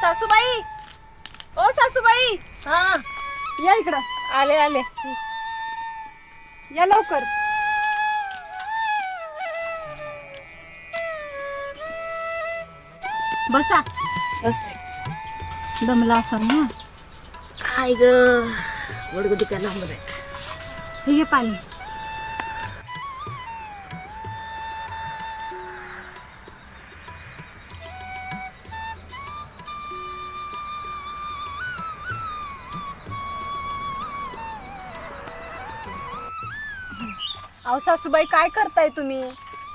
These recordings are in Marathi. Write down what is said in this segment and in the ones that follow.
सासूबाई, ओ सासूबाई, हा या इकडं. आले आले. या लवकर. बसा. बसते. दमला असाल ना. काय ग वडगुडी काय लांब आहे. हे घे पाणी. अहो सासूबाई, काय करताय तुम्ही?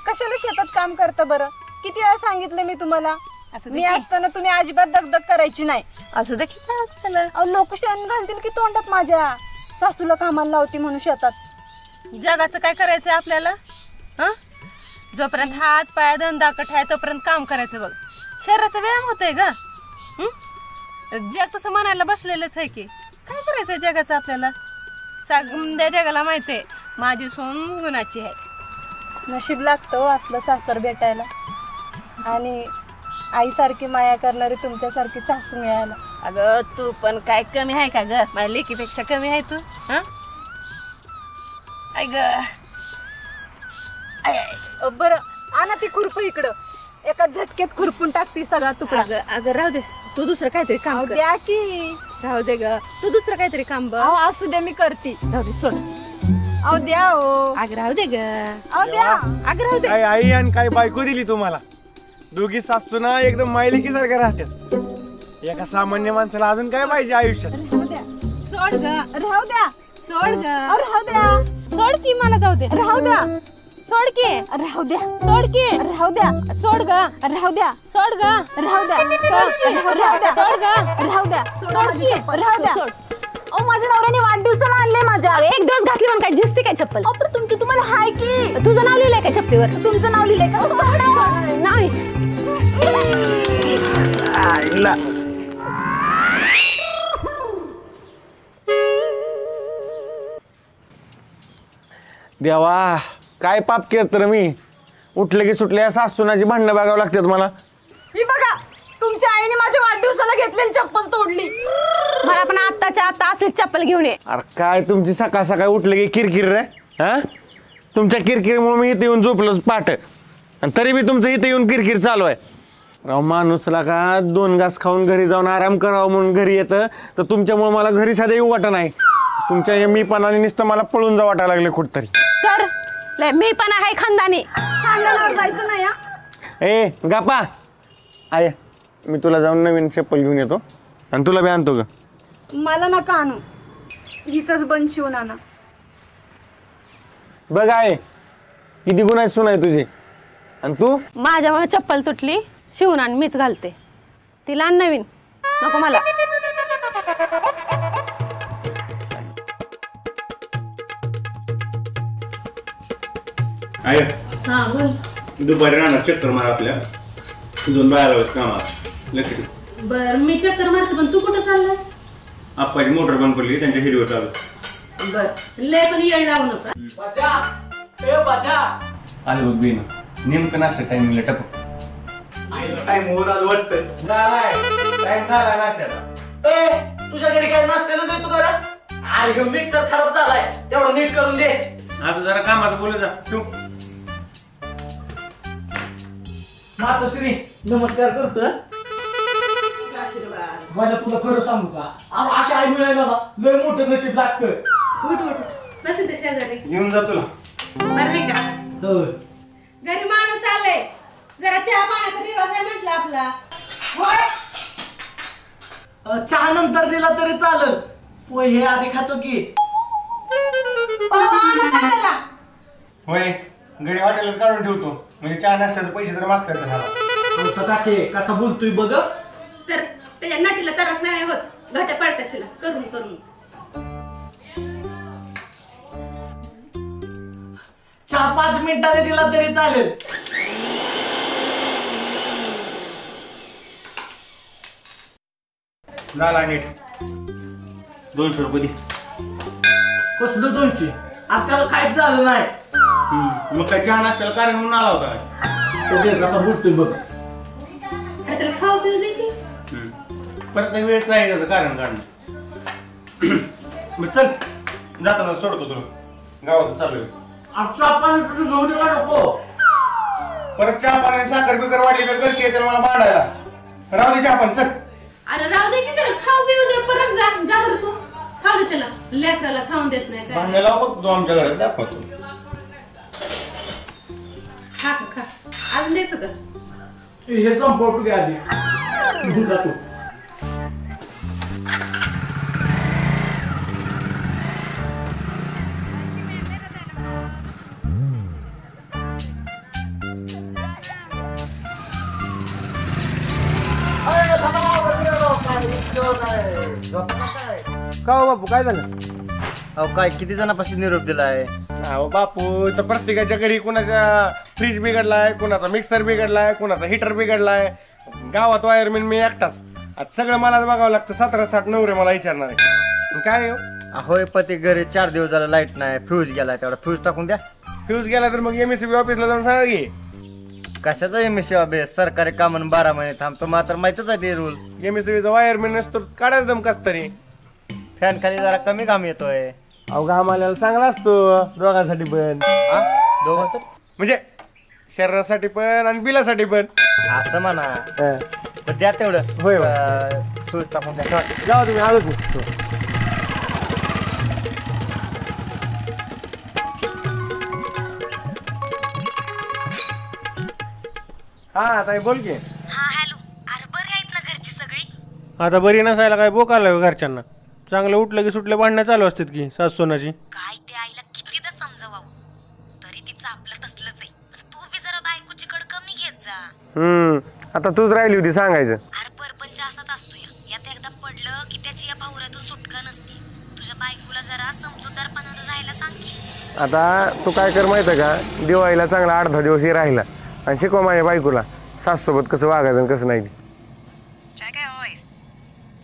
कशाला शेतात काम करता बरं? किती वेळा सांगितलं मी तुम्हाला. मी असताना तुम्ही अजिबात दगदग करायची नाही. असू दे की त्याला. अहो लोक शेण घालतील की तोंडात माझ्या. सासूला कामाला लावती म्हणून शेतात. जगाचं काय करायचंय आपल्याला? हा जोपर्यंत हात पाय धंदाकट आहे तोपर्यंत काम करायचं बघ. शरीराचा व्यायाम होतोय ग. जग तसं म्हणायला बसलेलंच आहे की काय करायचंय जगाचं आपल्याला. सगळ्या जगाला माहितीये माझी सोन गुणाची आहे. नशीब लागतं असलं सासर भेटायला आणि आईसारखी माया करणारी तुमच्यासारखी सासू मिळायला. अगं तू पण काय कमी आहे का ग? माझ्या लेकीपेक्षा कमी आहे तू. हा ऐ ग बरं आणा ती खुरप इकडं. एका झटक्यात खुरपून टाकती सगळा तुकडा. अगं राहू दे तू दुसरं काहीतरी काम कर. द्या की. राहू दे ग तू दुसरं काहीतरी काम बघ. अहो असू दे मी करते. राहू दे सोड. अहो द्या ओ. अगं राहू दे ग. अहो द्या. अगं राहू दे. काय आई आणि काय बायको दिली तुम्हाला. दोघी सासू ना एकदम मायलेकी सारख्या राहतात. एका सामान्य माणसाला अजून काय पाहिजे आयुष्यात. राहू द्या. सोड ग. राहू द्या. सोड ग. राहू द्या. सोड की मला जाऊ दे. राहू द्या. सोड की. राहू द्या. सोड की. राहू द्या. सोड ग. राहू द्या. सोड ग. राहू द्या. सोड की. राहू द्या. सोड ग. राहू द्या. सोड की. राहू द्या. अहो माझ्या नवऱ्याने वाढदिवसाला आणले माझ्या. एक दिवस घातली म्हणून काय जिसते काय चप्पल? अहो पण तुमची तुम्हाला हाय की. तुझं नाव लिहिलंय काय चप्पलीवर? तुमचं नाव लिहिलंय का? नाही. देवा काय पाप केलं तर मी. उठले की सुटल्या सासूनाची भांडणं बघावं लागतात मला. ही बघा तुमच्या आईने माझ्या वाढदिवसाला घेतलेली चप्पल तोडली. मला पण आत्ताच्या आत्ता असली चप्पल घेऊन ये. अरे काय तुमची सकाळ सकाळ उठले की किरकिर रे. हा तुमच्या किरकिरीमुळे मी इथे येऊन झोपलोच पाठ. आणि तरी बी तुमचं इथे येऊन किरकिर चालू आहे. राव माणूसला का 2 घास खाऊन घरी जाऊन आराम करावं म्हणून घरी येतं तर तुमच्यामुळे मला घरी साधं येऊ वाटत नाही. तुमच्या या मीपणाने नुसतं मला पळून जावं वाटायला लागले कुठतरी. तर लय मी पण आहे खानदानी. खांद्यावर जायचं नाही. ए गापा आय मी तुला जाऊन नवीन चप्पल घेऊन येतो आणि तुला बी आणतो ग. मला नका आणू. हिचंच बंद शिवून आणा. बघ आहे किती गुन्हा सुन आहे तुझी. आणि तू माझ्यामुळे चप्पल तुटली शिवून आण मीच घालते. तिला आण नवीन नको मला. आहे हा बोल. दुपारी राहणार चक्कर मार आपल्या 2 बाहेर कामात लक्ष. बर मी चक्कर मारते पण तू कुठं चाललाय? आप्पाची मोटर बंद पडली त्यांच्या हिरवं चालू. बर लय पण येळ लावू नका. आलं बघ बिन नेमकं नाश्ता टाइमिंगला टाकू. टाइम वर आलं वाटतं. टाइम झाला नाश्त्याचा. तुझ्या घरी काय नाश्त्याला जातो का? अरे मिक्सर खराब झालाय तेवढं नीट करून दे. आज जरा कामाचं बोलत जा तू. मातोश्री नमस्कार करतो. माझ्या तुला खरं सांगू का अरे अशी आई मिळायला ना लय मोठं नशीब लागतं. उठ उठ बस इथे शेजारी. घेऊन जा तुला. बरं का घरी माणूस आले जरा चहा पाण्याचा दिवस आहे म्हटलं आपला. चहा नंतर दिला तरी चालेल. पोहे आधी खातो की. होय घरी हॉटेलच काढून ठेवतो म्हणजे चहा नाश्त्याचे पैसे तर मागतात मला. काके कसा बोलतोय बघ. तर त्याच्या नाटीला तरच नाही होत. घाटे पडतात तिला करून करून. चहा 5 मिनिटाने दिला तरी चालेल. झाला नीट. 200 रुपये दे. कसलं 200? आता त्याला काहीच झालं नाही. मग काय चहा नाश्त्याला कारण म्हणून आला होता. कसा बोलतोय बघ. त्याला खाऊ पिऊ दे की. परत वेळच आहे त्याचं कारण काढणं. मग चल जाताना सोडतो तुला गावात चालू आहे. चहा पाणी तुझं घेऊन येऊ नको. परत चहा पाणी साखर बिकर वाटली तर घरची येते मला मांडायला. राहू दे चहा पाणी चल. अरे राहू दे की त्याला खाऊ पिऊ दे परत जा जा बरं तू खाऊ दे त्याला लेकराला खाऊन देत नाही काय भांड्याला बघतो आमच्या घरात दाखवतो. खा खा अजून द्यायचं का हे संपवतो घ्या आधी घेऊन जातो. का हो बापू काय झालं? अहो काय किती जणांपासून निरोप दिलाय. अहो बापू तर प्रत्येकाच्या घरी कुणाचा फ्रीज बिघडलाय, कुणाचा मिक्सर बिघडलाय, कुणाचा हिटर बिघडलाय. गावात वायरमॅन मी एकटाच. आज सगळं मलाच बघावं लागतं. 17-60 नवरे मला विचारणार आहे. काय हो होय पती घरी 4 दिवस झाला लाईट नाही, फ्यूज गेलाय, तेवढा फ्यूज टाकून द्या. फ्यूज गेला तर मग MSCB ऑफिसला जाऊन सांगा की. कशाचा MSC अभ्यास, सरकारी काम 12 महिने थांबतो, मात्र माहितच आहे ते रूल. MSCBचा वायरमॅन असतो काढायचं दम कस तरी. फॅन खाली जरा कमी काम येतोय. अहो घाम आल्याला चांगला असतो दोघांसाठी पण. दोघांचं म्हणजे शरीरासाठी पण आणि बिलासाठी पण. असं म्हणा. हं. तर द्या तेवढं. होय, फ्यूज टाकून द्या. जावा तुम्ही आलोच मी. हा ताई बोल की. हा हॅलो. अरे बरे आहेत ना घरची सगळी? आता बरी नसायला काय बोक आलं घरच्यांना. चांगलं उठलं की सुटले भांडणं चालू असतात की सासूनाची. काय ते आईला कितीदा समजावावं तरी तिचं आपलं तसलंच आहे. पण तू बी जरा बायकोची कड कमी घेत जा. आता तूच राहिली होती सांगायचं. अरे परपंच असाच असतो यात एकदा पडलं की त्याची या भावऱ्यातून सुटका नसते. तुझ्या बायकोला जरा समजूतदारपणानं राहायला सांग की. आता तू काय कर माहिती का, दिवाळीला चांगला 8-10 दिवस राहिला आणि शिकव माझ्या बायकोला सासूसोबत कसं वागायचं आणि कसं नाही.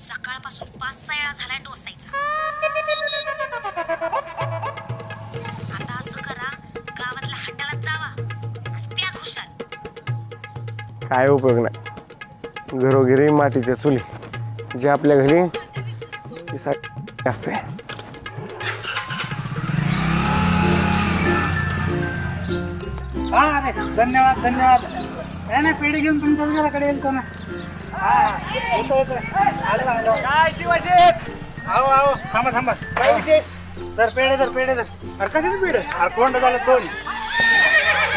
सकाळपासून 5-6 वेळा झालाय डोसायचा. आता असं करा, गावातल्या हट्टाला जावा आणि प्या खुशाल. काय उपयोग नाही. घरोघरी मातीच्या चुली जे आपल्या घरी असते. अरे धन्यवाद धन्यवाद. काय नाही पेढे घेऊन तुमच्या घराकडे येतो ना. काय शिवाशेठ. आहो थांबा थांबा. काय विशेष? तर पेढे अरे कशाचे पेढे? अरे कोंड झालं 2.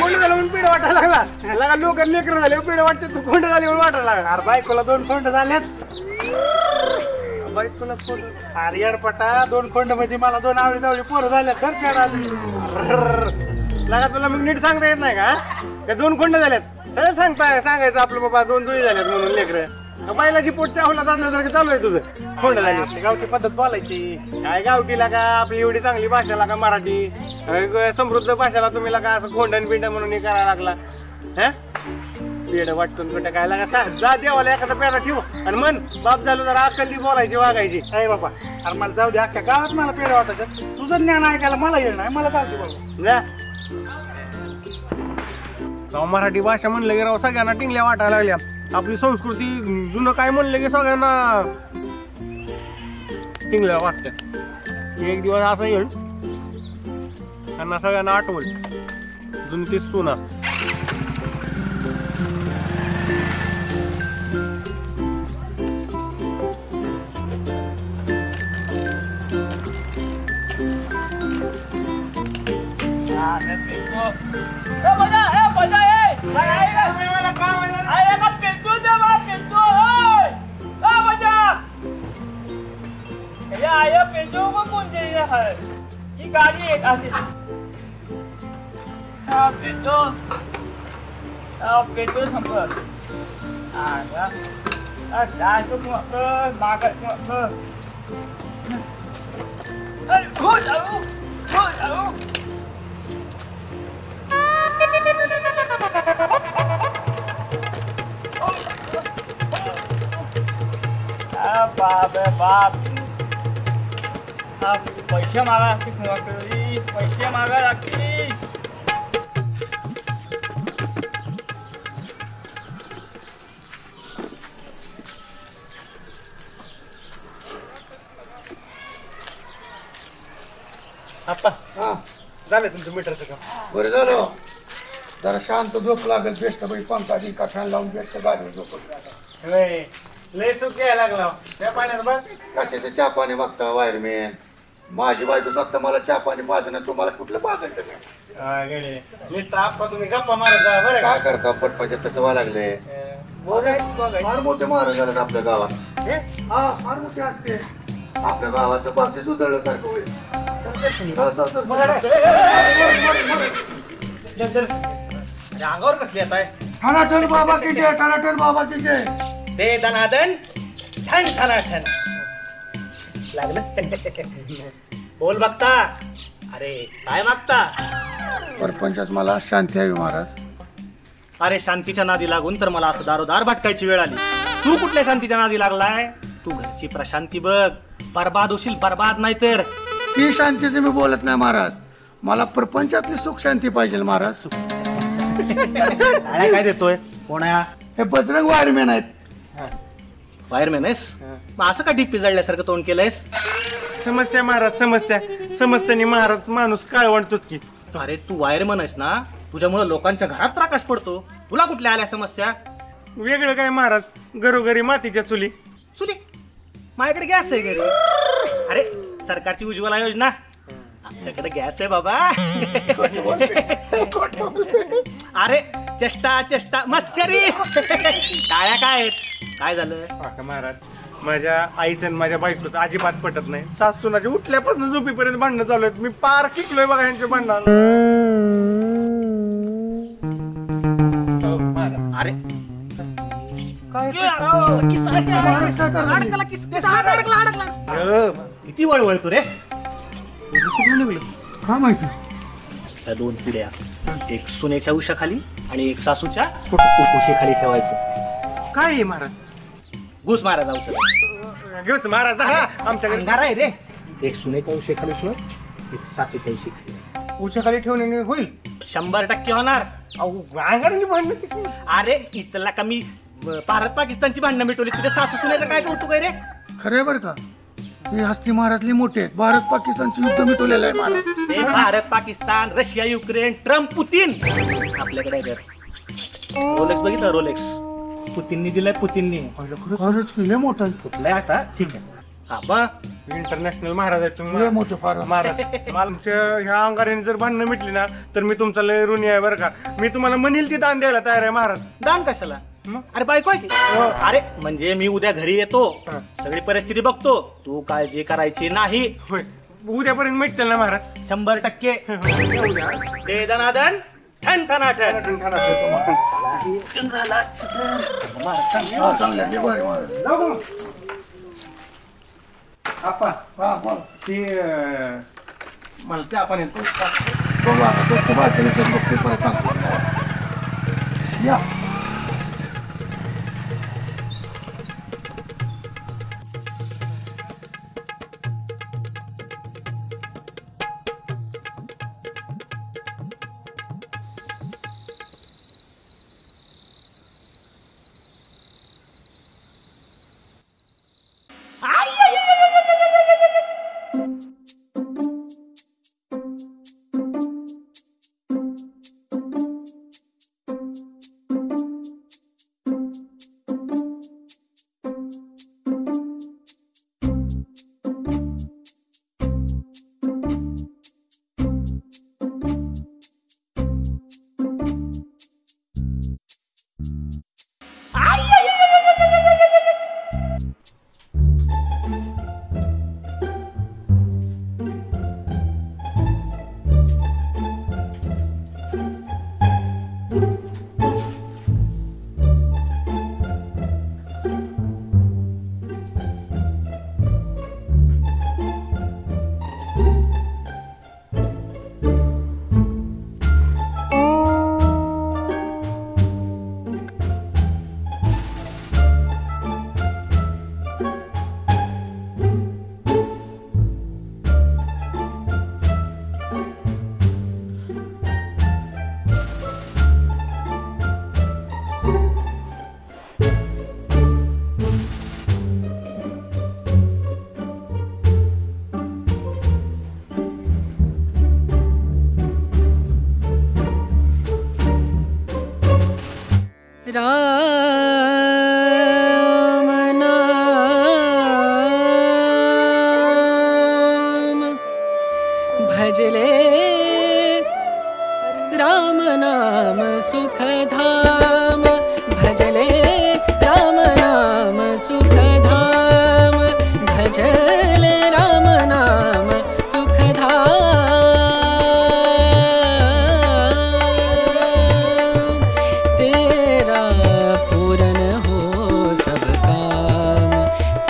कोंड झालं म्हणून पेढे वाटायला लागला लोक लेकर झाले पेढे वाटते. तू कोंड झाले म्हणून वाटायला लागला. अरे बायकोला 2 कोंड झाल्यात. बायकोला कोंड. अरे यारपटा 2 कोंड म्हणजे मला 2 आवडी पोरं झाल्यात. तर पेढा लागा तुला मग नीट सांगता येत नाही का? 2 कोंड झाल्यात. सगळं सांगायचं आपलं बाबा 2 जुळी झाल्यात म्हणून लेकर. बैलाची पोटच्या हुलात असल्यासारखं चालू आहे तुझं. कोंड झाली गावठी पद्धत बोलायची. काय गावठीला का आपली एवढी चांगली भाषाला का मराठी समृद्ध भाषेला तुम्ही का असं खोंडण बिंड म्हणून हे करायला लागला. हा पेढ वाटून कुठे काय लागा जा देवाला एखादा पेढा ठेव आणि मन बाप झालो जरा अक्कली बोलायची वागायची. काय बाबा अरे मला जाऊ दे अख्ख्या गावात मला पेढ वाटायचं. तुझं ज्ञान ऐकायला मला येईल नाही मला जाऊ दे बाबा. मराठी भाषा म्हणलं की राव सगळ्यांना टिंगल्या वाटायला लागल्या. आपली संस्कृती जुनं काय म्हणलं की सगळ्यांना टिंगल्या वाटतं. एक दिवस असं येईल त्यांना सगळ्यांना आठवल जुनी ती सुना. ही गाडी एक असे पेट्रोल संपत बाप बाप पैसे मागा लागतील. पैसे मागा लागतील. आप्पा झालं तुमचं मीटरचं काम. बरं झालं जरा शांत झोप लागेल बेस्ट बाई पंखा बिंका फॅन लावून बेस्ट गाडीवर झोपत होय. लय सुख यायला लागला त्या पाण्यात बघ. कशाचं चहा पाणी बघता वायरमॅन माझी बायको सांगता मला चहा पाणी पाजणं तुम्हाला कुठलं पाजायचं नाही. गडे नुसतं आप्पा तुम्ही गप्पा मारत जा बरं का. काय करता पटपाच्या तसं व्हायला लागले फार मोठे महाराज झाले आपल्या गावात. हा फार मोठे असते आपल्या गावाचं बाबतीत उधळल्यासारखं होईल. अंगावर कसली आता ठणाठण बाबा की जय ठणाठण बाबा की जय. दे दनादन ठण ठणाठण लागलं. बोल बघता. अरे काय मागता. परपंचाच मला शांती हवी महाराज. अरे शांतीच्या नादी लागून तर मला असं दारोदार भटकायची वेळ आली. तू कुठल्या शांतीच्या नादी लागलाय. तू घरची प्रशांती बघ. बरबाद होशील बरबाद नाही तर. ती शांतीचे मी बोलत नाही महाराज मला प्रपंचातली सुख शांती पाहिजे महाराज. काय देतोय कोण आहे. हे बजरंग वायरमॅन आहेत. वायरमॅन आहेस मग असं का डिप्पी जळल्यासारखं तोंड केलंयस. समस्या महाराज समस्या. समस्यानी महाराज माणूस काळवणतोच की. अरे तू वायरमॅन आहेस ना तुझ्यामुळे लोकांच्या घरात प्रकाश पडतो. तुला कुठल्या आल्या समस्या. वेगळं काय महाराज घरोघरी मातीच्या चुली. चुली माझ्याकडे गॅस आहे घरी. अरे सरकारची उज्ज्वला योजना आमच्याकडे गॅस आहे बाबा. अरे चेष्टा चेष्टा मस्करी. टाळ्या काय आहेत. काय झालं महाराज माझ्या आईचं आणि माझ्या बायकोचं अजिबात पटत नाही. सासूनाच्या उठल्यापासून झोपीपर्यंत भांडणं चालू आहेत. मी पार किकलोय बघा यांच्या भांडण. अरे किती वळवळतो रे. काय माहिती त्या दोन पिढ्या एक सुनेच्या उशाखाली आणि एक सासूच्या उशीखाली ठेवायचं. काय आहे महाराज. घुस महाराज औषध घेऊस महाराज. आमच्याकडे आहे रे. एक सुनेच्या उशीखाली ठेव एक सासूच्या उशीखाली ठेवणे होईल. 100% होणार. अरे इथला कमी भारत पाकिस्तानची भांडणं मिटवली तिथे सासू सुनेचं काय कौतुक आहे रे. खरे बर का हे हस्ती महाराज लई मोठे आहेत. भारत पाकिस्तानचं युद्ध मिटवलेलं आहे Maharaj. Bharat Pakistan Russia Ukraine Trump Putin आपल्याकडे रोलेक्स बघितलं. रोलेक्स पुतीननी दिलंय. पुतीननी खरंच लय मोठं कुठलंय आता. ठीक आहे इंटरनॅशनल महाराज आहे तुम्ही. लय मोठे फार महाराज आमच्या ह्या अंगाराने जर भांडणं मिटली ना तर मी तुमचा लय ऋणी आहे बरं का. मी तुम्हाला म्हणेल ती दान द्यायला तयार आहे महाराज. दान कशाला. अरे बायको आहे की. अरे म्हणजे मी उद्या घरी येतो सगळी परिस्थिती बघतो. तू काळजी करायची नाही. उद्यापर्यंत मिटतील ना महाराज. 100% दे दनादन ठण ठणाठण. ती मला त्या आपण येतो. या नाम भजले राम नाम सुखधाम भजले राम नाम सुखधाम भजले राम नाम सुखधाम तेरा पूरन हो सब काम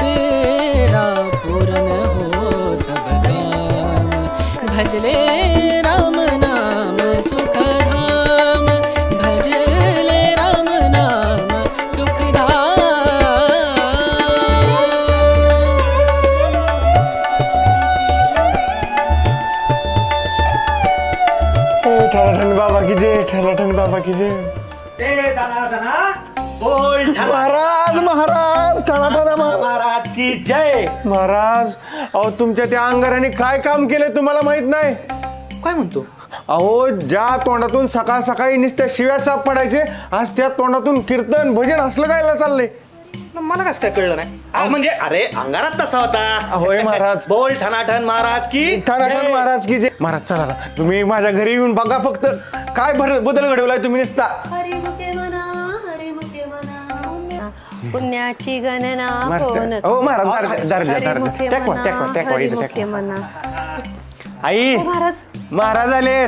तेरा पूरन हो सब काम भजले राम नाम सुखधाम भजले राम नाम सुखधाम ठणाठण बाबा की जय ठणाठण बाबा की जय महाराज महाराज ठणाठण महाराज की जय. महाराज अहो तुमच्या त्या अंगाराने काय काम केलंय तुम्हाला माहित नाही. काय म्हणतो? अहो ज्या तोंडातून सकाळ सकाळी नुसत्या शिव्या साप पडायचे आज त्या तोंडातून कीर्तन भजन असलं काय चाललंय. मला कसं काय कळलं नाही? म्हणजे अरे अंगारात तसा होता. होय महाराज. बोल ठणाठण महाराज की ठणाठण महाराज की जय. महाराज चला ना तुम्ही माझ्या घरी येऊन बघा फक्त काय बदल घडवलाय तुम्ही नुसता. हरिमुखे म्हणा हरिमुखे म्हणा पुण्याची गणना कोण हो महाराज हरिमुखे म्हणा. आई महाराज महाराज आले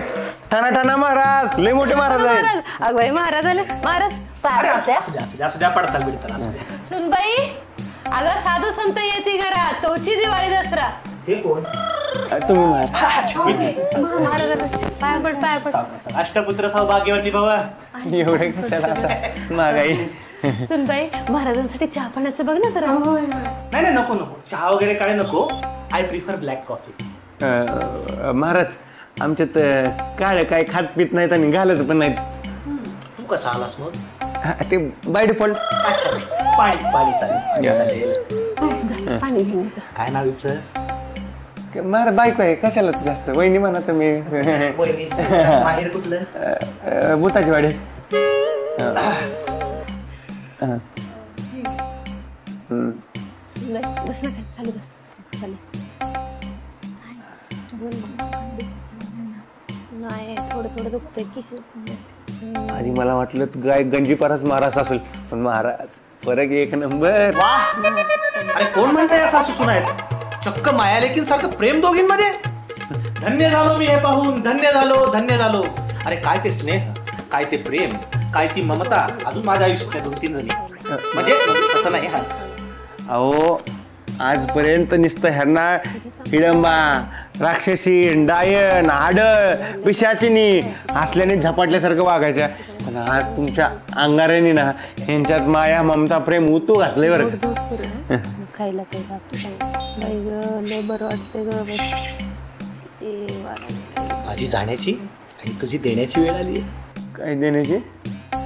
ठणाठणा महाराज लय मोठे महाराज आहेत. अगं बाई महाराज आले. महाराज असू द्या पडताल बिडताल असू द्या. सुनबाई अगं साधू संत येते घरा चौथी दिवाळी दसरा. हे कोण? तुम्ही महाराज महाराज पाय पड पाय पड. अष्टपुत्र सौभाग्यवती बाबा. एवढे कशाला आता महागाई. सुनबाई महाराजांसाठी चहा पाण्याचं बघ ना जरा. नाही नको नको चहा वगैरे काय नको. I prefer black coffee. Maharaj आमच्यात काळ काय खात पित नाहीत आणि घालत पण नाहीत. तू कसा आलास मग? ते बाय डिफॉल्ट. पाणी पाणी चालेल. पाणी घेऊन काय नाव हिचं? महाराज बायको आहे कशाला जास्त वहिनी म्हणा तुम्ही. माहेर कुठलं? भूताची वाडी. बस ना खाली बस खाली. नाही थोडं थोडं दुखतंय की. आणि मला वाटलं गाय गंजीपारच महाराज असेल पण महाराज फरक एक नंबर. अरे कोण म्हणताय या सासू सुना आहेत? चक्क माया लेकीन सारखं प्रेम दोघींमध्ये. धन्य झालो मी हे पाहून. धन्य झालो. अरे काय ते स्नेह काय ते प्रेम काय ती ममता अजून माझ्या आयुष्यात 2-3 जणी म्हणजे असं नाही. हा अहो आजपर्यंत नुसतं ह्यांना हिडंबा राक्षसी डायन आडळ पिशाचिनी असल्याने झपाटल्यासारखं वागायच्या पण आज तुमच्या अंगाऱ्याने ना ह्यांच्यात माया ममता प्रेम उतू घासले बरं. खायला काही बाई ग लय बरं वाटते ग. माझी जाण्याची आणि तुझी देण्याची वेळ आली. काय देण्याची?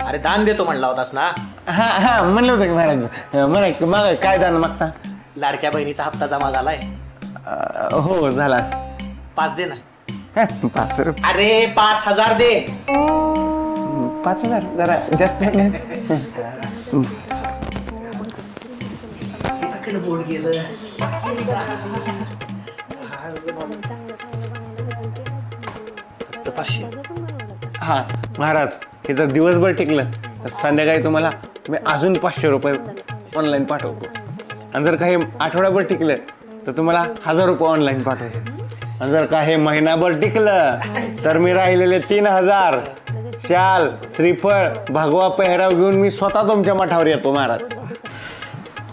अरे दान देतो म्हणला होतास ना. हा हा म्हणलं होतं की महाराज म्हणा मग काय दान मागता? लाडक्या बहिणीचा हप्ता जमा झालाय. हो झाला. 5 दे ना. 5 रुपये. अरे 5,000 दे. 5,000 जरा जास्त बोर्ड गेलं. हा महाराज हे जर दिवसभर टिकलं तर संध्याकाळी तुम्हाला मी अजून 500 रुपये ऑनलाईन पाठवतो आणि जर काही आठवड्याभर टिकलं तर तुम्हाला 1000 रुपये ऑनलाईन पाठवतो आणि जर काही महिनाभर टिकलं तर मी राहिलेले 3000 शाल श्रीफळ भगवा पेहराव घेऊन मी स्वतः तुमच्या मठावर येतो महाराज.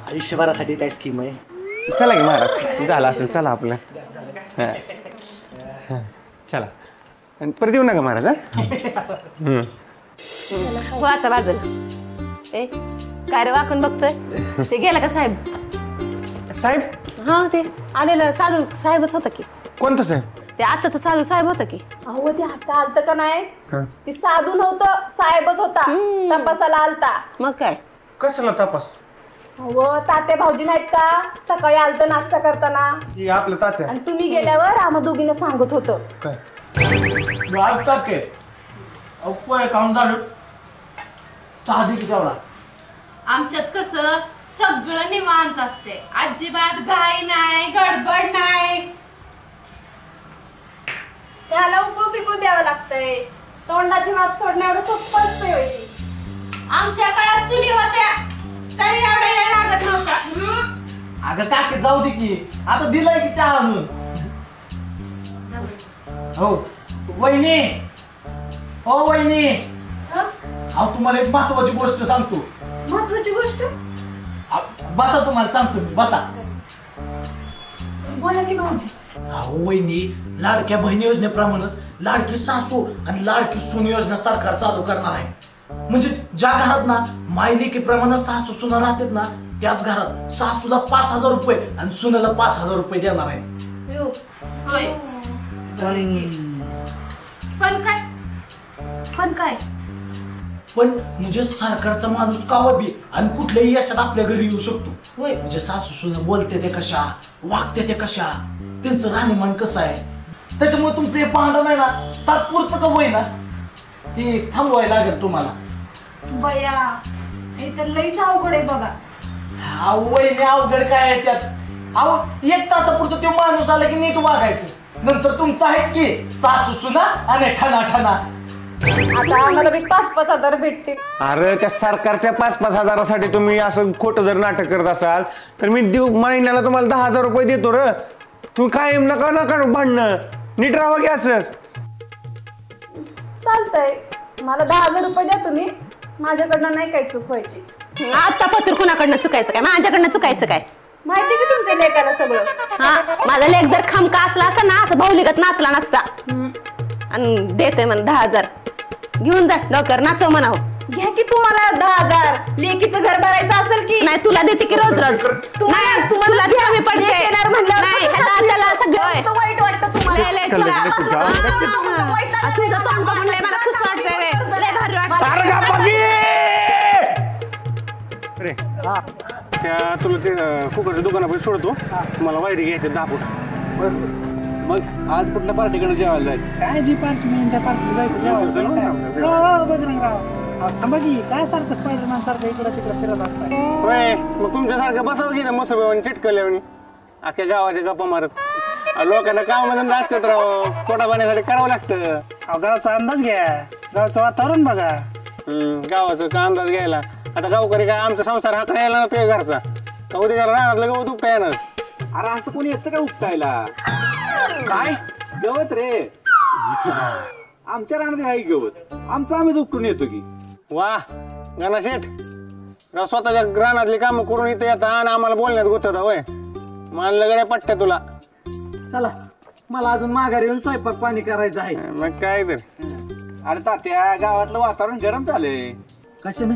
आयुष्यभरासाठी काय स्कीम आहे? चला की महाराज झालं असेल चला आपलं. चला आणि परत येऊ नका महाराज. हो आता बाजूला. ए काय रे वाकून बघतोय? ते गेला का साहेब? साहेब? हा ते आलेलं साधू साहेबच होता की. कोणतं साहेब? ते आता तर साधू साहेब होता की. अहो ते आता आलतं का नाही ती साधू नव्हतं साहेबच होता. तपासाला आलता. मग काय कसला तपास? अहो तात्या भाऊजी नाहीत का सकाळी आलतं नाश्ता करताना आपलं तात्या आणि तुम्ही गेल्यावर आम्हा दोघींना सांगत होतं. काय काम झालं चहा दे किती आवडा आमच्यात कसं सगळं निवांत असते, अजिबात घाई नाही, गडबड नाही. चहाला उकळू पिकळू द्यावं लागतंय. तोंडाची वाफ सोडणं एवढं सोपं असतंय होय ते. आमच्या काळात चुली होत्या तरी एवढा वेळ लागत नव्हता. अगं काकी जाऊ दे की, आता दिलाय की चहा आणून. हो वहिनी, हो वहिनी, अहो तुम्हाला एक महत्वाची गोष्ट सांगतो. महत्वाची गोष्ट? बसा, तुम्हाला सांगतो मी, बसा. बोला की भाऊजी. अहो वहिनी, लाडक्या बहिणी योजनेप्रमाणेच लाडकी सासू आणि लाडकी सून योजना सरकार चालू करणार आहे. म्हणजे ज्या घरात ना मायलेकीप्रमाणे सासू सुना राहतात ना, त्याच घरात सासूला 5,000 रुपये आणि सुनेला 5,000 रुपये देणार आहे. होय. पण काय पण म्हणजे सरकारचा माणूस कावा बी आणि कुठल्याही यशात आपल्या घरी येऊ शकतो. होय. म्हणजे सासू सुना बोलते ते कशा, वागते ते कशा, त्यांचं राहणीमान कसं आहे, त्याच्यामुळे तुमचं हे पाहणं नाही ना तात्पुरतं का होईना हे थांबवायला लागेल तुम्हाला. बया हे तर लईच अवघड आहे बघा. वहिनी अवघड काय आहे त्यात? अहो 1 तासापुरतं तो माणूस आला की नीट वागायचं, नंतर तुमचं आहेच की सासू सुना आणि ठणा ठणा. आता आम्हाला बी 5-5 हजार भेटते. अरे त्या सरकारच्या 5-5 हजारासाठी तुम्ही असं खोटं जर नाटक करत असाल तर मी महिन्याला तुम्हाला 10,000 रुपये देतो. र तुम्ही कायम नका भांडणं, नीट राहा की असंच. चालतंय, मला 10,000 रुपये द्या तुम्ही. माझ्याकडनं नाही काही चूक व्हायची. आता पत्र कुणाकडनं चुकायचं काय, माझ्याकडनं चुकायचं काय? माहिती की तुमच्या लेकाला सगळं. हा, माझा लेक जर खमका असला असता ना, असं भाऊलिकत नाचला नसता. आणि देते म्हणा 10,000 घेऊन जा, डॉक्टर नाचव म्हणावं. घ्या की तुम्हाला 10,000. लेकीचं घर भरायचं असेल की नाही, तुला देते की रोज रोज. नाही, तुम्हाला कमी पडते. नाही, चला सगळं वाईट वाटतं तुम्हाला. तुझं तोंड बघून लय मला खुश वाटतंय, लय भारी वाटतं. अरे त्या तुला ते कुकरच्या दुकानापाशी सोडतो, मला वायरी घ्यायचे 10 फूट. मग आज कुठल्या पार्टीकडे जेवायला जायचं? काय जी पार्टी नाही, त्या पार्टीला जायचं जेवायचं. बजरंगराव थांबा की, काय सारखं स्पायडरमॅन सारखं इकडं तिकडं फिरत असतं. होय, मग तुमच्यासारखं बसावं की ना मसोबेवानी चिटकल्यावानी अख्ख्या गावाच्या गप्पा मारत. लोकांना कामामध्ये असतात राव, पोटा पाण्यासाठी करावं लागतं. गावचा अंदाज घ्या, गावचं वातावरण बघा. गावाचं का अंदाज घ्यायला आता गावकरी काय आमचा संसार हा काय यायला ना तुझ्या घरचा का उद्या राहणार गवत उपटा येणार. अरे असं कोणी येतं का उपटायला? काय गवत रे, आमच्या रानात आहे गवत, आमचं आम्हीच उपटून येतो की. वा गाना शेठ, स्वतःच्या रानातली कामं करून इथे येतात आणि आम्हाला बोलण्यात गुतत. होय, मानलं गड्या पट्ट्या तुला. चला, मला अजून माघारी येऊन स्वयंपाक पाणी करायचं आहे. मग काय तर. अरे तात्या, गावातलं वातावरण गरम झालंय. कशाने?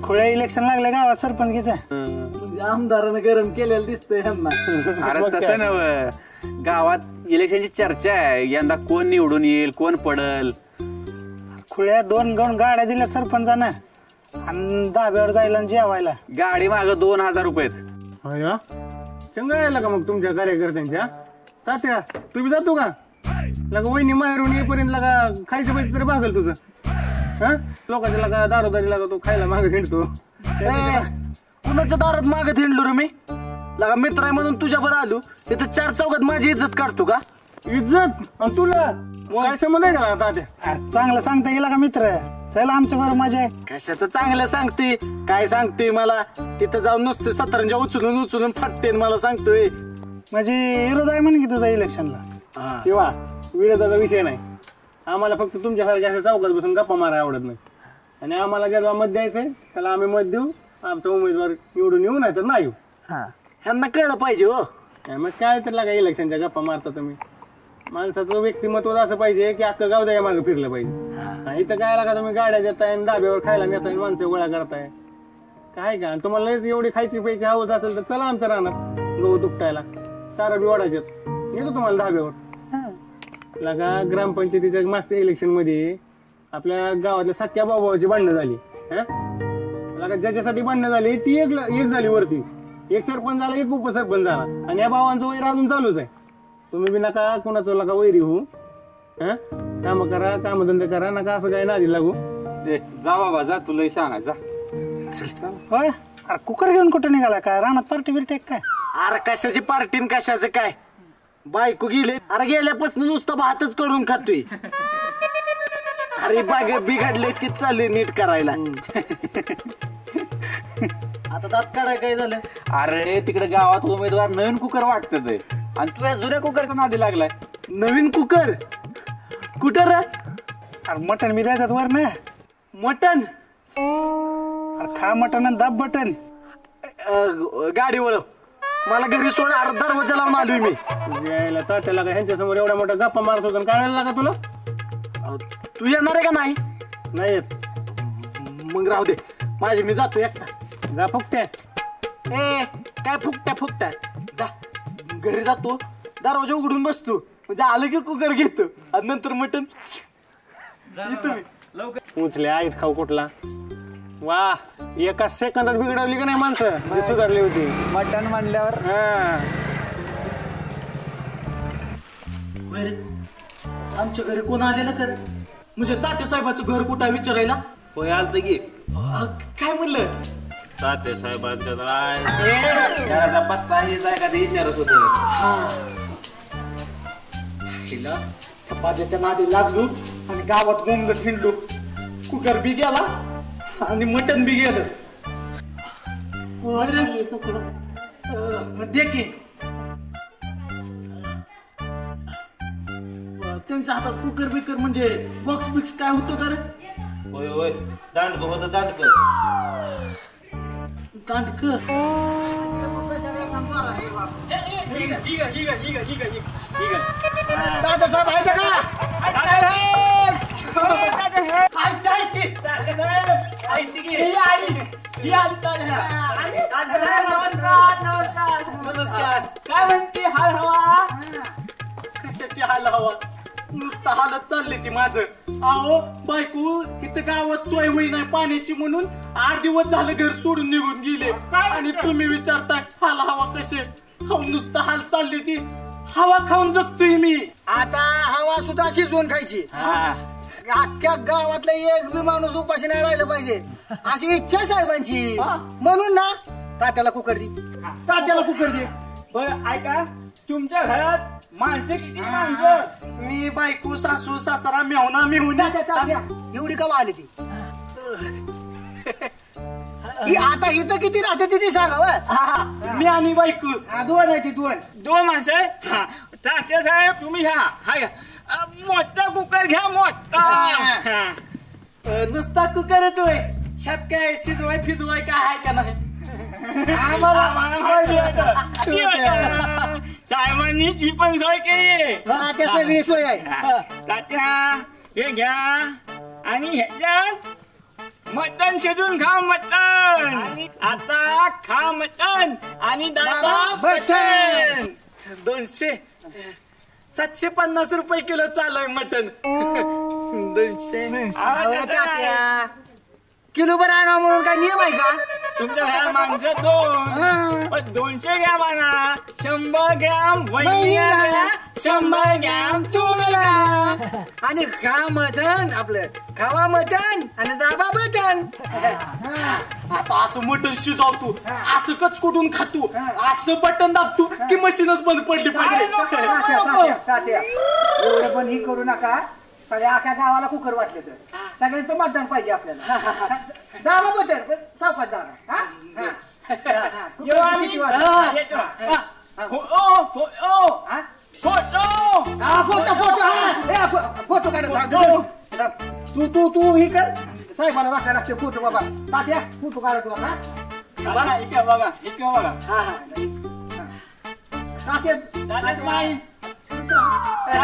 खुळ्या इलेक्शन लागले गावात सरपंचीचं. म्हणजे आमदारानं गरम केलेलं दिसतंय ह्यांना. अरे तसं नव्ह, गावात इलेक्शनची चर्चा आहे, यंदा कोण निवडून येईल, कोण पडल. खुळ्या 2 गाड्या दिल्या सरपंचानं आणि धाब्यावर जायला आणि जेवायला. गाडी माग 2,000 रुपये. चंगा यायला का मग तुमच्या कार्यकर्त्यांच्या? तात्या तू बी जातो का? लगा वहिनी माहेरून येईपर्यंत लगा खायचं पैसे तरी भागल तुझं. लोकांच्या लगा दारोदारी लागा तू खायला मागे हिंडतो. कुणाच्या दारात मागत हिंडलो रे मी? लगा मित्र आहे म्हणून तुझ्या बरं आलो, तिथे 4 चौघात माझी इज्जत काढतो का? इज्जत? आणि तुला काय संबंध आहे का तात्या? चांगलं सांगता गेला का मित्र? चला आमच्या बरोबर मजा आहे. कशाचं चांगलं सांगते, काय सांगते मला? तिथं जाऊन नुसते सतरंजा उचलून फाटते मला सांगतोय. म्हणजे विरोध आहे म्हण की तुझा इलेक्शनला? किंवा विरोधाचा विषय नाही, आम्हाला फक्त तुमच्यासारख्या अशा चौकात बसून गप्पा मारायला आवडत नाही. आणि आम्हाला ज्याला मत द्यायचंय त्याला आम्ही मत देऊ, आमचा उमेदवार निवडून येऊ नाही तर नाही येऊ. ह्यांना कळलं पाहिजे हो. मग काय तर लागा इलेक्शनच्या गप्पा मारता तुम्ही? माणसाचं व्यक्तिमत्व असं पाहिजे की अख्खं गाव द्या मागे फिरलं पाहिजे. इथं काय लागा तुम्ही गाड्या देताय, धाब्यावर खायला नेताय, माणसं गोळा करताय काय का? तुम्हाला एवढी खायची प्यायची हवस असेल तर चला आमच्या रानात गहू तुपटायला, चारा बी वाढायच्यात, येतो तुम्हाला धाब्यावर. लगा ग्रामपंचायतीच्या मागच्या इलेक्शन मध्ये आपल्या गावातल्या सख्या भावाची भांडणं झाली. लगा ज्याच्यासाठी भांडणं झाली ती एक झाली वरती, एक सरपंच झाला, एक उपसरपंच झाला, आणि या भावांचं वैर अजून चालूच आहे. तुम्ही बी नका कुणाचं लका वैरी होऊ. काम करा, कामधंदे करा, नका असं काय नादी लागू. जा बाबा जा, तुला सांगायचा. होय अरे कुकर घेऊन कुठं निघाला काय रानात पार्टी बिरटी काय? अरे कशाची पार्टी न कशाचं काय बायको गेले अरे गेल्यापासून नुसतं भातच करून खातोय. अरे बिघडले की चालले नीट करायला. आता दात काढाय काय झालं? अरे तिकडे गावात उमेदवार नवीन कुकर वाटत आणि तू या जुन्या कुकरचा नादी लागलाय. नवीन कुकर कुठं रे? अरे मटण मी द्यायचं वर ना. मटण? अरे खा मटण आणि दाब बटन. गाडी वळव मला घरी सोड. अरे दरवाजा लावून आलोय मी. यायला तात्याला का ह्यांच्या समोर एवढ्या मोठ्या गप्पा मारत होता काय लागा तुला? तू येणार आहे का नाही? नाही येत. मग राहू दे माझे मी जातो एकटा. जा फुकट्या. ए काय फुकट्या जा घरी जातो दरवाजा उघडून बसतो म्हणजे आलं की कुकर घेतो आणि नंतर मटण उचले आहेत खाऊ कुठला. वा एका सेकंदात बिघडवली का नाही माणसं म्हणजे सुधारली होती मटण म्हणल्यावर. आमच्या घरी कोण आलेलं तर म्हणजे तात्यासाहेबाचं घर कुठं विचारायला? होय आलत की. काय म्हणलं? तात्यासाहेबांचा पत्ता हेच आहे का ते विचारत होत. पाज्याच्या नादी लागलो आणि गावात गोमगट हिंडलो. कुकर बी गेला आणि मटण बी गेलं. दे की त्यांच्या हातात कुकर बिकर म्हणजे बॉक्स बिक्स काय होतं का रे? होय होय दांडक होत दांडक. दादासाहेब आहे का? नमस्कार. काय म्हणते हाल हवा? कशाची हाल हवा? नुसतं हालत चालली ती माझं. अहो बायको इथं गावात सोय होई नाही पाण्याची म्हणून 8 दिवस झालं घर सोडून निघून गेले आणि तुम्ही विचारताय हाल हवा कसे? नुसतं हाल चालली ती. हवा खाऊन जगतोय मी. आता हवा सुद्धा शिजवून खायची. अख्ख्या गावातला एक बी माणूस उपाशी नाही राहिलं पाहिजे अशी इच्छा साहेबांची. म्हणून ना तात्याला कुकर दे. तात्याला कुकर दे. बरं ऐका तुमच्या घरात माणसं किती माणसं? मी बायको सासू सासरा मेहुणा मेहुणी. एवढी कवा आली ती? आता इथं किती राहते ती सांगा. मी आणि बायको 2 आहे ती 2 माणसं. तात्या साहेब तुम्ही ह्या मोठा कुकर घ्या मोठा. नुसता कुकरच होय ह्यात काय शिजवाय फिजवाय काय आहे का नाही? साहेबांनी ती पण सोय केली. सगळी सोय आहे. तात्या हे घ्या आणि ह्याच्यात मटण शिजून खा मटण. आता खा मटण आणि दादा मटण. 750 रुपये किलो चालू आहे मटण. 200 किलो बरं आणा म्हणून काय नियम आहे का? तुमच्या घरात माणसं 2 200 ग्रॅम आणा. 100 ग्रॅम वहिनीला 100 ग्रॅम तुम्हाला. आणि खा मटण आपलं खावा मटण आणि दाबा बटन. आता असं मटण शिजवतो असं कच कुठून खातो असं बटन दाबतो की मशीनच बंद पडली पाहिजे. एवढं पण ही करू नका. सगळ्या अख्या गावाला कुकर वाटले तर सगळ्यांचं मतदान पाहिजे आपल्याला. दाबा बटन चौकात दाबा. फोटो काढत तू ही कर. साहेबाला दाखवायला लागते फोटो. बाबा तात्या फोटो काढतो आता.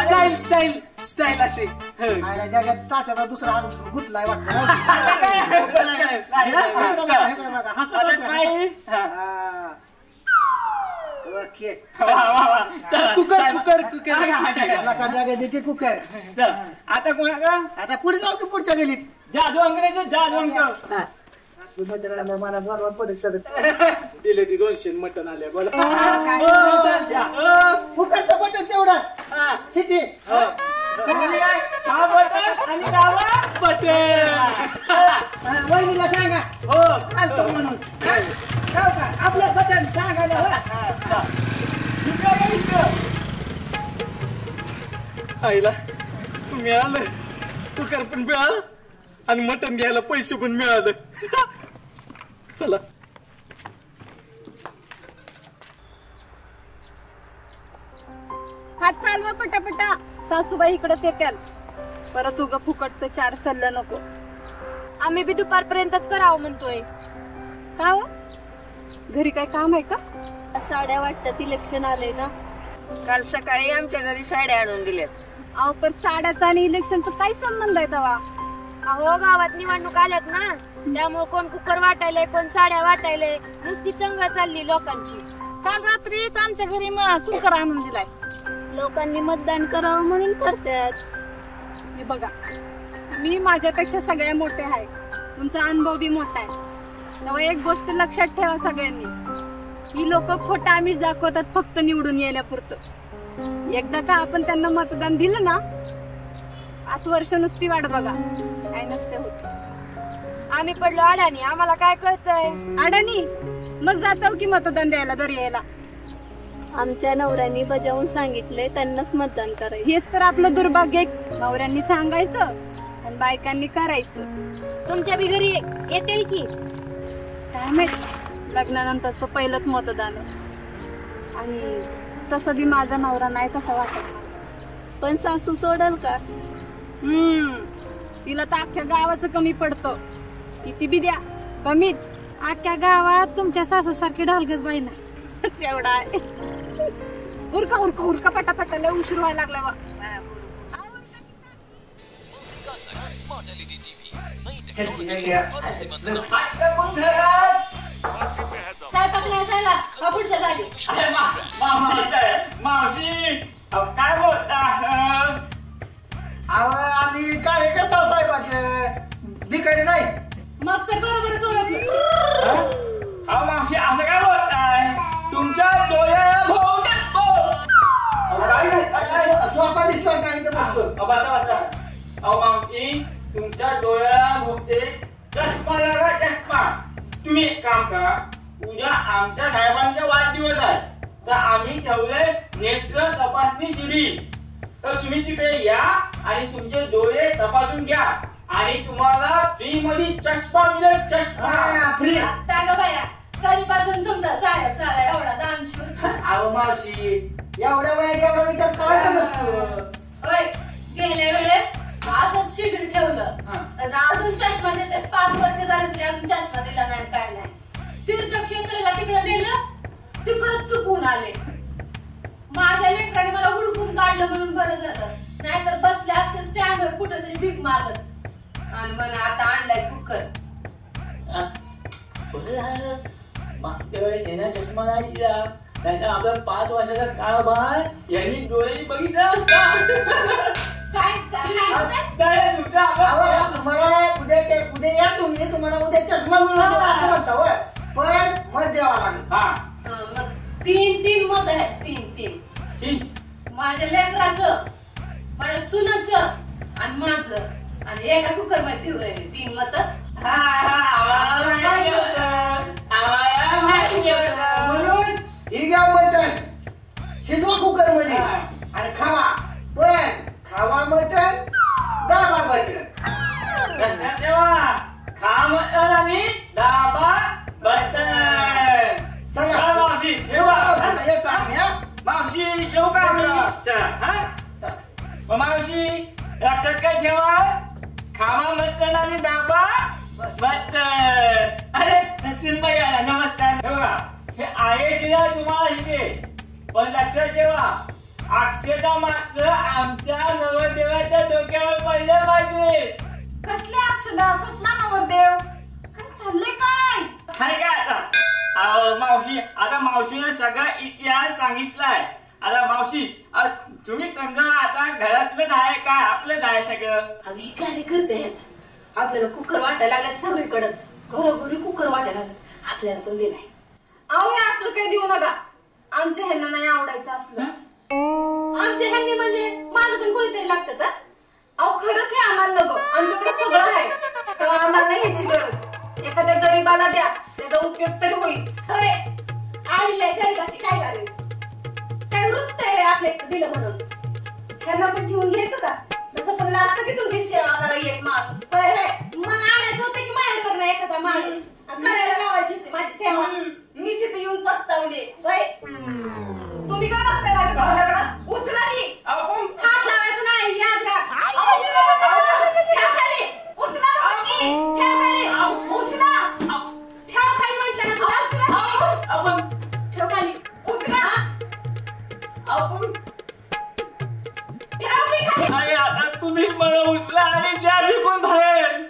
स्टाईल स्टाईल स्टाईल असे. जगात तात्याचा दुसरा हात गुतलाय वाटतं. Cooker cooker cooker. कुकर. आता कोणा आता पुढे जाऊ की पुढच्या गलीत. जादू अंक जादू अंक दिले ती 200 मटण आले. बोला कुकरचं बटन तेवढं. सिटी हा बटन आणि दाबा बटन. वहिनीला सांगा हो आलतो म्हणून का आपलं बटन सांगायला आईला मिळालं कुकर पण मिळालं आणि मटण घ्यायला पैसे पण मिळालं. चला हात चालवा पटापटा. सासूबाई इकडेच येत्याल. परत उगा फुकटचं 4 सल्लं नको. आम्ही बी दुपारपर्यंतच करावं म्हणतोय. का हो घरी काय काम आहे का? साड्या वाटतात इलेक्शन आले ना. काल सकाळी आमच्या घरी साड्या आणून दिल्यात. अहो पण साड्याचा आणि इलेक्शनचा काय संबंध आहे तेव्हा? अहो गावात निवडणूक आल्यात ना त्यामुळे कोण कुकर वाटायले कोण साड्या वाटायले. नुसती चंग चालली लोकांची. काल रात्रीच आमच्या घरी कुकर आणून दिलाय. लोकांनी मतदान करावं म्हणून करतात. हे बघा मी माझ्यापेक्षा सगळ्या मोठे आहे. तुमचा अनुभव बी मोठा आहे. तेव्हा एक गोष्ट लक्षात ठेवा सगळ्यांनी. ही लोक खोटं आमिष दाखवतात फक्त निवडून येण्यापुरतं. एकदा का आपण त्यांना मतदान दिलं ना 5 वर्ष नुसती वाट बघा काय नसते होत. आम्ही पडलो अडाणी आम्हाला काय कळतंय. अडाणी मग जातो की मतदान द्यायला दर यायला. आमच्या नवऱ्यांनी बजावून सांगितलंय त्यांनाच मतदान करायचं. हेच तर आपलं दुर्भाग्य. नवऱ्यांनी सांगायचं आणि बायकांनी करायचं. तुमच्या बी घरी येतील की काय माहित. लग्नानंतरचं पहिलंच मतदान आणि तसं बी माझा नवरा नाही तसा वाटत. पण सासू सोडल का? तिला तर अख्ख्या गावाचं कमी पडतं. किती बी द्या कमीच. अख्ख्या गावात तुमच्या सासू सारखी ढालगच बाई ना. तेवढा आहे. उरका उरका उरका पटापटा लय उशीर व्हायला लागला बा. स्वयंपाक नाही झाला पुढच्या जागी. मावशी काय बोलता? आम्ही कार्यकर्ता साहेबाचे भिकारी नाही. मग तर बरोबरच ओळखलं. मावशी असं काय बोलताय? तुमच्या डोळ्याला भाऊ स्वतः दिसला नाही बसा. अहो मावशी तुमच्या डोळ्याला भोवते चष्मा लागा चष्मा. तुम्ही एक काम करा. उद्या आमच्या साहेबांचा वाढदिवस आहे तर आम्ही ठेवलंय नेत्र तपासणी शिबिर. तर तुम्ही तिकडे या आणि तुमचे डोळे तपासून घ्या आणि तुम्हाला फ्री मध्ये चष्मा मिळेल. चष्मा फ्री. कधीपासून तुमचा साहेब झाला एवढा दानशूर. अहो मावशी एवढ्या वेळा एवढा विचार करायचा नसतो. गेल्या वेळेस असंच शिबिर ठेवलं अजून चष्मा त्याच्यात 5 वर्ष झाले तरी अजून चष्मा दिला नाही काय नाही. तीर्थक्षेत्राला तिकडे नेलं तिकडं चुकून आले. माझ्या लेकराने मला हुडकून काढलं म्हणून बरं झालं. नाहीतर बसले असते स्टँडवर कुठेतरी भीक मागत. आणि मला आता आणलाय कुकर. मागच्या वेळेस येण्या चष्मा नाही दिला नाहीतर आपला 5 वर्षाचा कारभार यांनी डोळ्यांनी बघितलं असता. तुम्हाला उद्या या तुम्ही तुम्हाला उद्या चष्मा मिळून असं म्हणता होय. पण मत द्यावा लागेल. 3 मत आहेत. 3 माझ्या लेकराचं माझ्या सुनाचं आणि माझं आणि एका कुकर मध्ये ठेवलंय 3 मत. म्हणून ही घ्या मटण शिजवा कुकर मध्ये आणि खावा. पण खावा मटण दाबा मटण. लक्षात ठेवा. खा मटण आणि दाबा बटन. चला मावशी येऊ येतो आम्ही. मावशी येऊ का आम्ही? मावशी लक्षात काय ठेवा. खावा मटण आणि दाबा बटन. अरे सुनबाई आला नमस्कार. बघा हे आहे दिला तुम्हाला इथे पण लक्षात ठेवा अक्षता मागचं आमच्या नवरदेवाच्या डोक्यावर पडलं पाहिजे. कसले अक्षदा कसला नवरदेव काय चाललंय काय? काय आता मावशी आता मावशीने सगळा इतिहास सांगितलाय. आता मावशी तुम्ही समजा आता घरातलंच आहे का आपलंच आहे सगळं? अगदी कार्यकर्ते आहेत. आपल्याला कुकर वाटायला लागल्यात सगळीकडेच. घरोघरी कुकर वाटायला लागल्यात. आपल्याला पण दिलाय. अहो हे असलं काही देऊ नका. आमच्या ह्यांना नाही आवडायचं असलं. आमच्या ह्यांनी म्हणजे माझं पण कोणीतरी लागतं तर. अहो खरंच हे आम्हाला नको, आमच्याकडे सगळं आहे तेव्हा आम्हाला नाही ह्याची गरज. एखाद्या गरीबाला द्या, त्याचा उपयोग तरी होईल. अरे आईला गरीबाची काय गरज, काय वृत्त आहे आपल्या इथं दिलं म्हणून त्यांना पण ठेवून घ्यायचं का? तसं पण लागतं की तुमची सेवा करा एक माणूस. मग आणायचं होतं की माझ्याकडे नाही एखादा माणूस करायला लावायची होती माझी सेवा. मीच इथे येऊन पस्तावले. तुम्ही काय बघताय माझ्या भावनाकडं? उचला की हात लावायचं नाही, याद राख. ठेव खाली, उचला की. ठेव खाली, उचला. ठेव खाली म्हटलं ना तुला. उचला की. ठेव खाली, उचला. अरे आता तुम्हीच मला उचला आणि द्या फेकून बाहेर.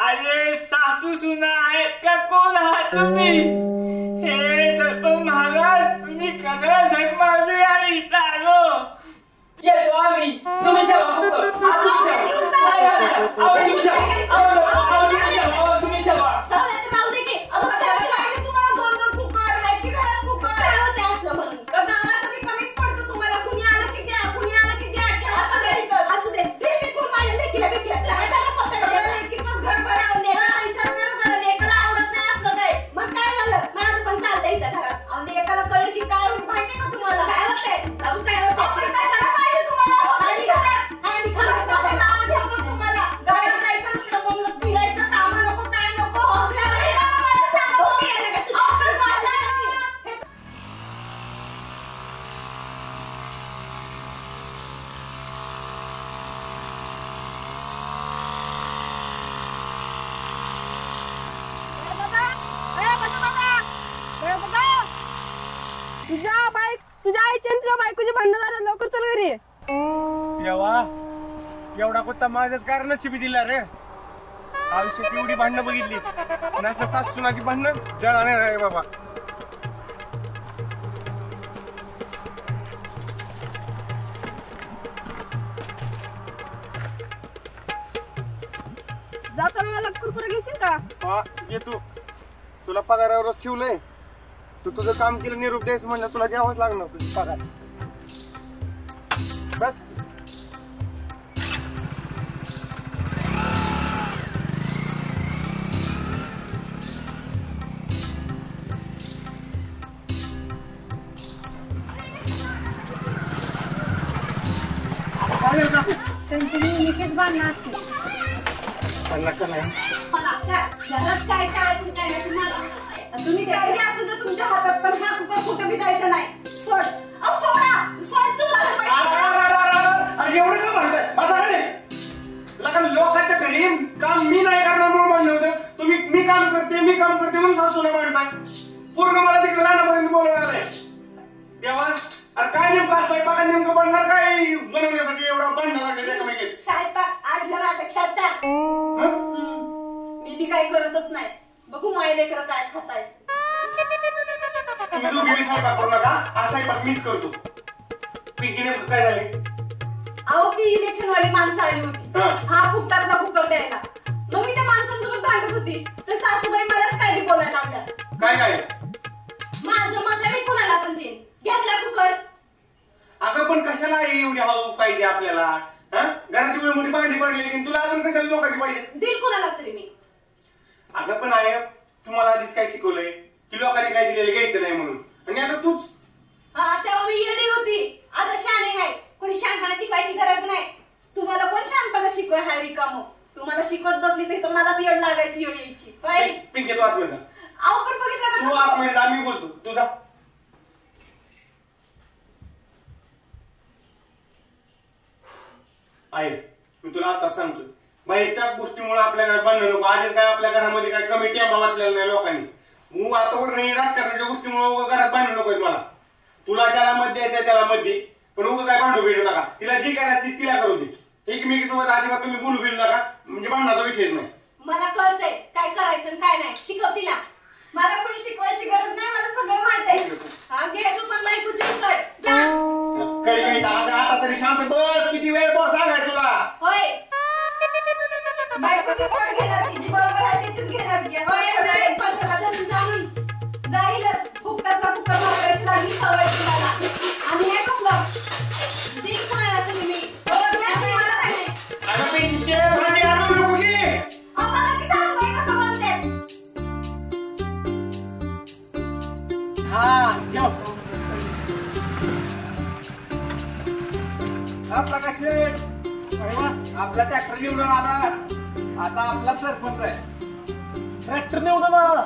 अरे सासू सुना आहेत का, कोण आहात तुम्ही? हे सरपंच महाराज, तुम्ही कशाला झक मारली आणि इथं आलो? येतो आम्ही. तुम्ही जेवा तुझ्या आईची आणि तुझ्या बायकोची भांडण झालं, लवकर चल घरी. देवा, एवढा कोणता माझ्याच कारण नशिबी दिला रे. आयुष्यात एवढी भांडणं बघितली, पण सासू सुनाची भांडणं जळा नाही रे बाबा. जाताना मला कुरकुरे घेशील का? हा ये तू, तुला पगारावरच ठेवलंय. तू तुझं काम केलं, निरोप द्यायचं म्हणलं, तुला द्यावंच लागणार तुझी पगार. बस त्यांची नेहमीचीच भांडणं असते. घरात काय करायचं काय नाही तुम्हाला. तुम्ही काही असू दे तुमच्या हातात, पण हा कुकर कुठं बी जायचं नाही. सोड. सोडा, सोड तुला. एवढं का म्हणताय? माझा लोकांच्या घरी काम मी नाही करणार म्हणून म्हणलं होतं. तुम्ही मी काम करते म्हणून सासूला म्हणताय. पूर्ण मला तिकडे जाण्यापर्यंत बोलवणार आहे. तेव्हा अरे काय नेमकं स्वयंपाकात नेमकं बनणार काय बनवण्यासाठी एवढा बनणार लागले त्याच्यामध्ये? स्वयंपाक आडलं माझं खेळतात. मी काही करतच नाही. बघू माय लेकर काय खाताय. तुम्ही दोघी स्वयंपाक करू नका, हा स्वयंपाक मीच करतो. पिंकी नेमकं काय झाले? अहो ती इलेक्शन वाली माणसं आली होती, हा फुकटातला कुकर द्यायला. मग मी त्या माणसांसोबत भांडत होती, तर सासूबाई मलाच काय बी बोलायला लागल्या. काय माझं मग मी कुणाला पण देईन. घेतला कुकर. अगं पण कशाला एवढी हवा पाहिजे आपल्याला? घरात एवढी मोठी भांडी पडली, तुला अजून कशाला लोकांची पाहिजे? दिल कुणाला तरी मी. अगं पण आहे, तुम्हाला आधीच काय शिकवलंय की लोकांनी काय दिलेलं घ्यायचं नाही म्हणून, आणि आता तूच. हा तेव्हा मी येडी होती, आता शहाणी आहे. कोणी शहाणपणा शिकवायची गरज नाही. तुम्हाला कोण शहाणपणा शिकवाय हाय रिकामो? तुम्हाला शिकवत बसली तर मलाच येड लागायची, येड यायची. पिंकी तू आतमध्ये जा. अहो पण बघितलं तू आतमध्ये जा, मी बोलतो. तू जा. आहे मी तुला आता सांगतो, बाहेरच्या गोष्टीमुळे आपल्या घरात भांडण नको. आधीच काय आपल्या घरामध्ये काय कमी टेंबा वाचलेला नाही लोकांनी. मग आता वर नाही राजकारणाच्या गोष्टीमुळे घरात भांडण नको मला. तुला ज्याला मत द्यायचं त्याला मत दे, पण उगा काय भांडू बिडू नका. तिला जी करायचं ती तिला करू दे. एकमेकीसोबत अजिबात तुम्ही बोलू बिलू नका, म्हणजे भांडणाचा विषय नाही. मला कळतंय काय करायचं काय नाही. शिकव तिला. मला कोणी शिकवायची गरज नाही, मला सगळं माहित आहे. हा घे तू पण बायकोची कड. कळी आता तरी शांत बस. किती वेळ बस सांगाय तुला? होय बायकोची कड घेणार ती, जी बरोबर आहे तीच घेणार. होय नाही पक्षाला धरून जाऊन जाईल फुकटातला कुकर वापरायची लागली सवय तुम्हाला. आणि हे कसलं हा ठेव. प्रकाश शेठ, आपला ट्रॅक्टर निवडून आला. आता आपला सरपंच आहे. ट्रॅक्टर निवडून आला?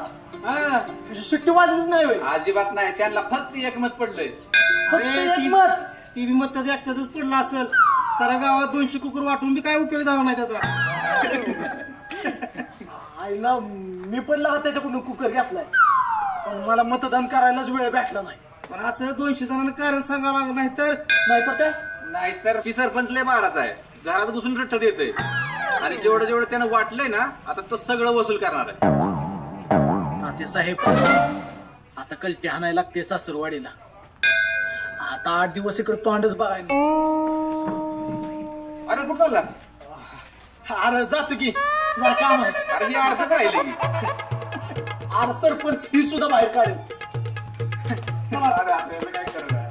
हा, सुट्टी वाजलीच नाही होय? अजिबात नाही. त्यांना फक्त एक मत पडलंय. ती बी मत त्याचं एकट्याच पडलं असेल. साऱ्या गावात 200 कुकर वाटून बी काय उपयोग झाला नाही त्याचा. आईला मी पण लगा त्याच्याकडून कुकर घेतलाय, पण मला मतदान करायलाच वेळ भेटला नाही. पण असं 200 जणांना कारण सांगावं लागलं. नाहीतर काय, नाहीतर ती सरपंच लय महाराज आहे. घरात घुसून रट्ट देतोय आणि जेवढं जेवढं त्यानं वाटलंय ना, आता तो सगळं वसूल करणार आहे. तात्या साहेब, आता कलटी हाणायला लागते सासरवाडीला. आता 8 दिवस इकडे तोंडच बघायला. अरे कुठं चालला? अरे जातो की, जरा काम आहे. अरे ही अर्धच राहिले की. अरे सरपंच ही सुद्धा बाहेर काढेल. अरे आपल्याला काय करणार?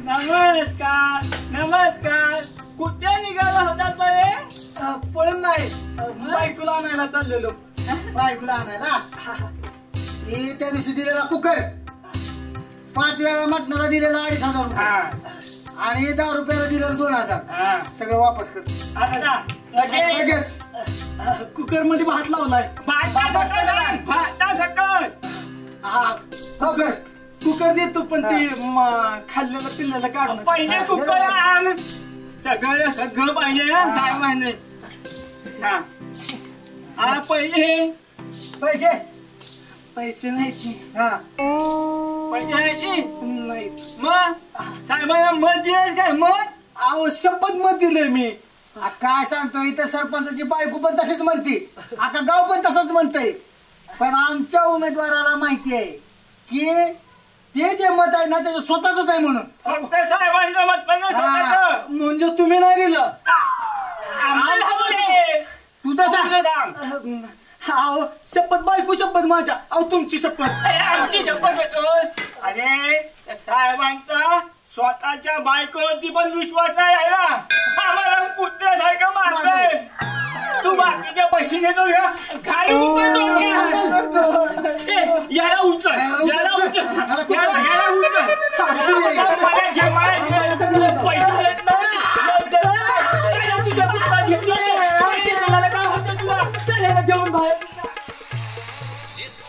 नमस्कार नमस्कार. कुठे निघाला होतात बरे? पळून नाही, बायकोला आणायला चाललेलो. बायकोला आणायला? हे त्या दिवशी दिलेला कुकर 5 वेळा मटणाला दिलेला 2,500 रुपये आणि 10 रुपयाला दिलेला 2,000. सगळं वापस कर लगेच. कुकर मध्ये भात लावलाय. हा कुकर देतो, पण ते खाल्लेलं पिल्लेलं काढून. पहिले कुकर आण. सगळं पाहिजे. काय पाहिजे? हा पहिले पैसे नाही की. पैसे नाही मग साहेबांना मत दिले काय? मग अहो शपथ मत दिले मी. काय सांगतो, इथं सरपंचाची बायको पण तशीच म्हणते, आता गाव पण तसंच म्हणतंय. पण आमच्या उमेदवाराला माहिती आहे की ते जे मत आहे ना त्याचं स्वतःच आहे म्हणून. फक्त साहेबांचं मत पण स्वतःच. म्हणजे तुम्ही नाही दिलं? तुझं सांग. अहो शपथ बायको शपथ माझ्या. अहो तुमची शपथ. आमची शपथ होतोस. अरे साहेबांचा स्वतःच्या बायकोवरती पण विश्वास नाही आहे ना. आम्हाला कुत्र्यासारखं मारतोय. तू बाकीचे पैसे घेतो घ्या. खाली याला उचल, याला उचल, याला उचल. पैसे देत नाही. तुझ्या पुत्रात घेतले पैसे दिला काय होतं तुला? त्याला घेऊन बाहेर.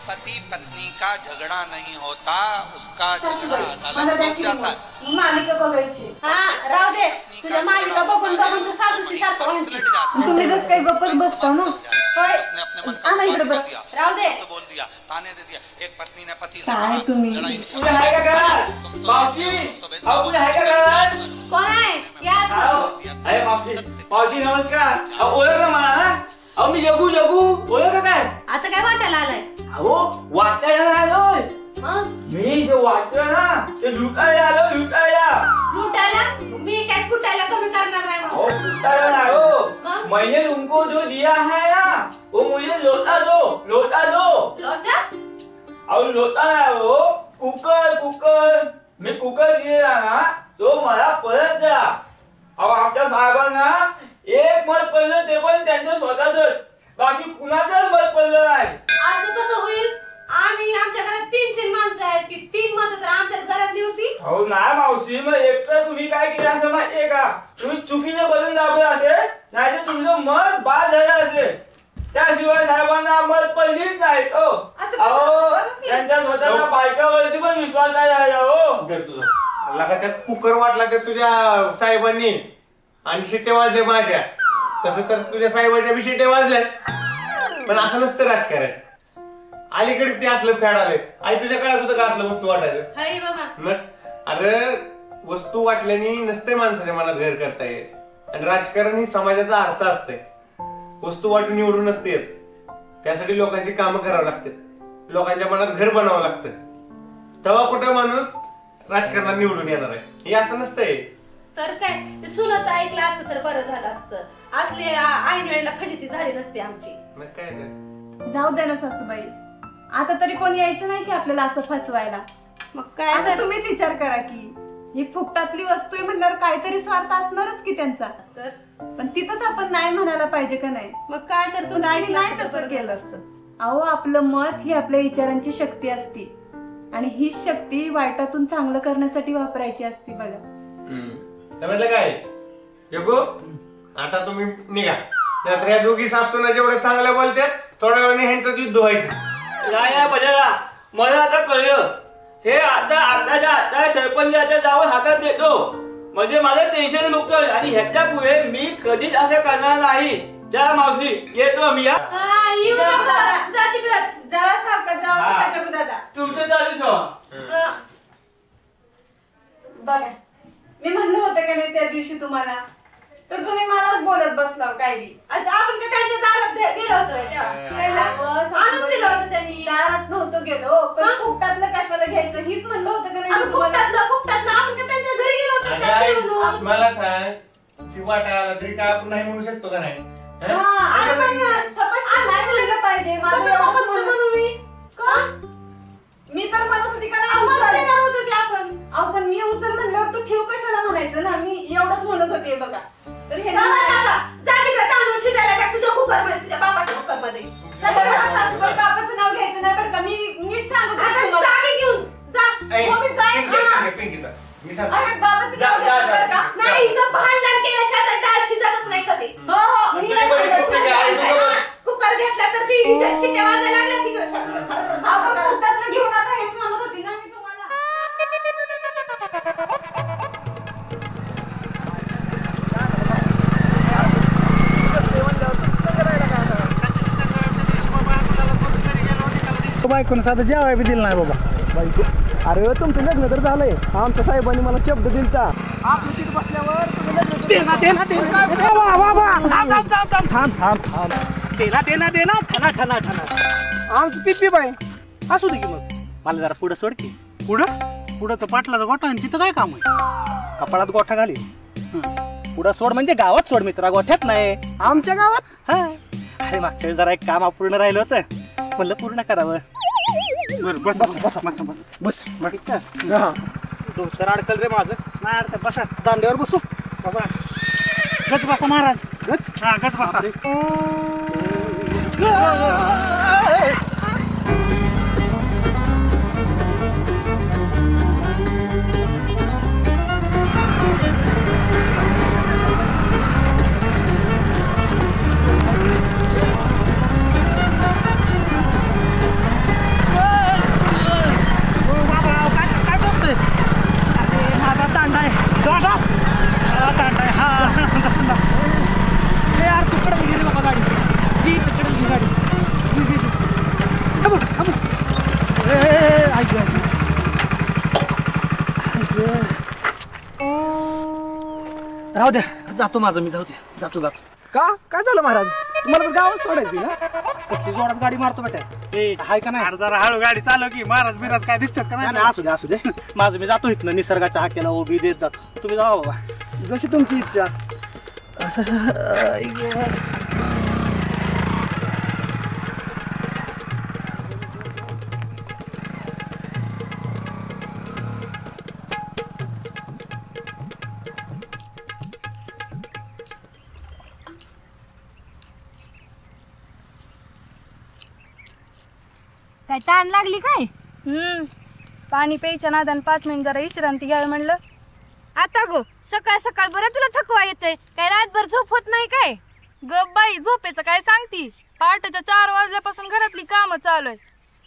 पति पत्नी का झगड़ा नहीं होता, उसका झगड़ा अदालत पहुंच जाता है. मालिका बघायची. हा राहू दे. तुझ्या मालिका बघून बघून तर सासूशी सारखं म्हणते. तुम्ही जसं काही गप्पच बसता ना. आणा इकडे बघ. राहू दे. बोल दिया, ताने दे दिया. एक पत्नी ने पति से काय तुम्ही तुझे आहे का घरात? मावशी अहो तुझे आहे का घरात? कोण आहे? या. अरे मावशी नमस्कार. अहो ओळख ना मला. अहो मी जगू ओळख काय? आता काय वाटायला आलाय? अहो वाटायला आलोय. मी जे वाटलं ना ते लुटायला आलो. लुटायला? मी काय कुटायला कमी करणार नाही. अहो लुटायला नाही हो. मैंने तुमको जो दिया है ना वो मुझे लौटा दो. लोटा? अहो लोटा नाही हो. कुकर मी कुकर दिलेला ना तो मला परत द्या. अहो आमच्या साहेबांना एक मत पडलं ते पण त्यांचं स्वतःच. बाकी कुणाचंच मत पडलं नाही. असं कसं होईल? आम्ही आमच्या घरात 3 माणसं आहेत की 3 मत तर आमच्या घरातली होती. अहो नाही मावशी, मग एक तर तुम्ही काय केलं असं माहितीये का? तुम्ही चुकीने बदलून दाबलं असेल, नाही तर तुमचं मत बाद झालं असेल. त्याशिवाय साहेबांना मत पडलीच नाही. अहो त्यांच्या स्वतःच्या बायकावरती पण विश्वास नाही राहिला हो. लगा त्यात कुकर वाटला तर तुझ्या साहेबांनी आणि शिट्टे वाजले माझ्या. तसं तर तुझ्या साहेबांच्या बी शिट्टे वाजल्यात. पण असं नसतं राजकारण. अलीकडे ते असलं फॅड आले. आई तुझ्या काळात होतं का असलं वस्तू वाटायचं? अरे वस्तू वाटल्याने नसते माणसाच्या मनात घर करता येत. आणि राजकारण ही समाजाचा आरसा असते. वस्तू वाटून निवडून नसते येत. त्यासाठी लोकांची कामं करावं लागतात. लोकांच्या मनात घर बनावं लागतं. तेव्हा कुठं माणूस राजकारणात निवडून येणार आहे. हे असं नसतंय. तर काय सुनच ऐकलं असतं तर बरं झालं असतं. असले ऐन वेळेला फजिती झाली नसती आमची. मग काय तर जाऊ दे ना सासूबाई, आता तरी कोणी यायचं नाही की आपल्याला असं फसवायला. मग काय आता तुम्हीच विचार करा की ही फुकटातली वस्तू आहे म्हणल्यावर काहीतरी स्वार्थ असणारच की त्यांचा. तर पण तिथंच आपण नाही म्हणायला पाहिजे का नाही? मग काय तर तू नाही तसं केलं असतं. अहो आपलं मत ही आपल्या विचारांची शक्ती असते आणि ही शक्ती वाईटातून चांगलं करण्यासाठी वापरायची असते बघा. म्हटलं काय योगो, आता तुम्ही निघा. नाहीतर या दोघी सासूना जेवढे चांगल्या बोलतात थोड्या वेळाने ह्यांचं युद्ध व्हायचं. नाही बजाला, मला आता कळलं. हे आता आता सरपंचाच्या जाऊन हातात देतो म्हणजे माझं टेन्शन मुक्त होईल आणि ह्याच्या पुढे मी कधीच असं करणार नाही. जा मावशी, येतो मी. तुमचं चालूच हो. बघा मी म्हणलं होतं का नाही त्या दिवशी तुम्हाला, तर तुम्ही मलाच बोलत बसला काय. आपण काय त्यांच्या दारात गेलो होतो दारात नव्हतो गेलो, पण फुकटातलं कशाला घ्यायचं हीच म्हणलं होतं का नाही. फुकटातलं आपण काय त्यांच्या घरी गेलो होतो. मला सांग, ती वाटा आला तरी काय आपण नाही म्हणू शकतो का नाही? पाहिजे मी तर म्हणत होती का आपण मी उचल म्हणल्यावर तू ठेव कशाला म्हणायचं ना. मी एवढंच म्हणत होते बघा. तर हे तांदूळ शिजायला टाक तुझ्या कुकर मध्ये, तुझ्या बापाच्या कुकर मध्ये. बापाचं नाव घ्यायचं नाही बरं का. मी नीट सांगत जागे घेऊन जा. नाही भांडण केल्याशिवाय तर डाळ शिजतच नाही कधी. कुकर घेतला तर ती शिट्या वाजायला लागल्या तिकडे. घेऊ नका हेच म्हणत होती ना मी तुम्हाला. बायकोनं साधं जेवाय बी दिलं नाही बाबा. बायको, अरे तुमचं लग्न तर झालंय. आमच्या साहेबांनी मला शब्द दिलता आपलं सीट बसल्यावर तुम्ही लग्न आमचं पिपी बाय असू दे की. मग मला जरा पुढं सोड की. पुढं तर पाटलाचा गोठा आहे, तिथं काय काम आहे? कपाळात गोठा घाली. पुढं सोड म्हणजे गावात सोड मित्रा, गोठ्यात नाही. आमच्या गावात. हा अरे मागच्या वेळी जरा एक काम अपूर्ण राहिलं होतं, म्हणलं पूर्ण करावं. बरं बस बस बस बस बस बस. डोसर अडकल रे माझं. नाही अडकल. बसा दांड्यावर बसू बाबा. गच बसा महाराज. गच हा गच बसा. राहू द्या, जातो माझं मी. जातो. का काय झालं महाराज? तुम्हाला तर गावात सोडायची ना. कसली जोरात गाडी मारतो बेटा. हाय का नाही? जरा हळू गाडी चालव की. महाराज बिराज काय दिसतात का नाही? असू दे माझं मी जातो इथनं. निसर्गाच्या हाकेला उभी देत जातो. तुम्ही जावा बाबा, जशी तुमची इच्छा. काय ताण लागली काय? पाणी प्यायच्या नादान 5 मिनिट जरा विश्रांती घ्यावी म्हणलं. आता गो सकाळ सकाळ बरं तुला थकवा येतोय. काय रातभर झोप होत नाही काय? गप बाई, झोपेचं काय सांगती. पहाटेच्या 4 वाजल्यापासून घरातली कामं चालू आहेत.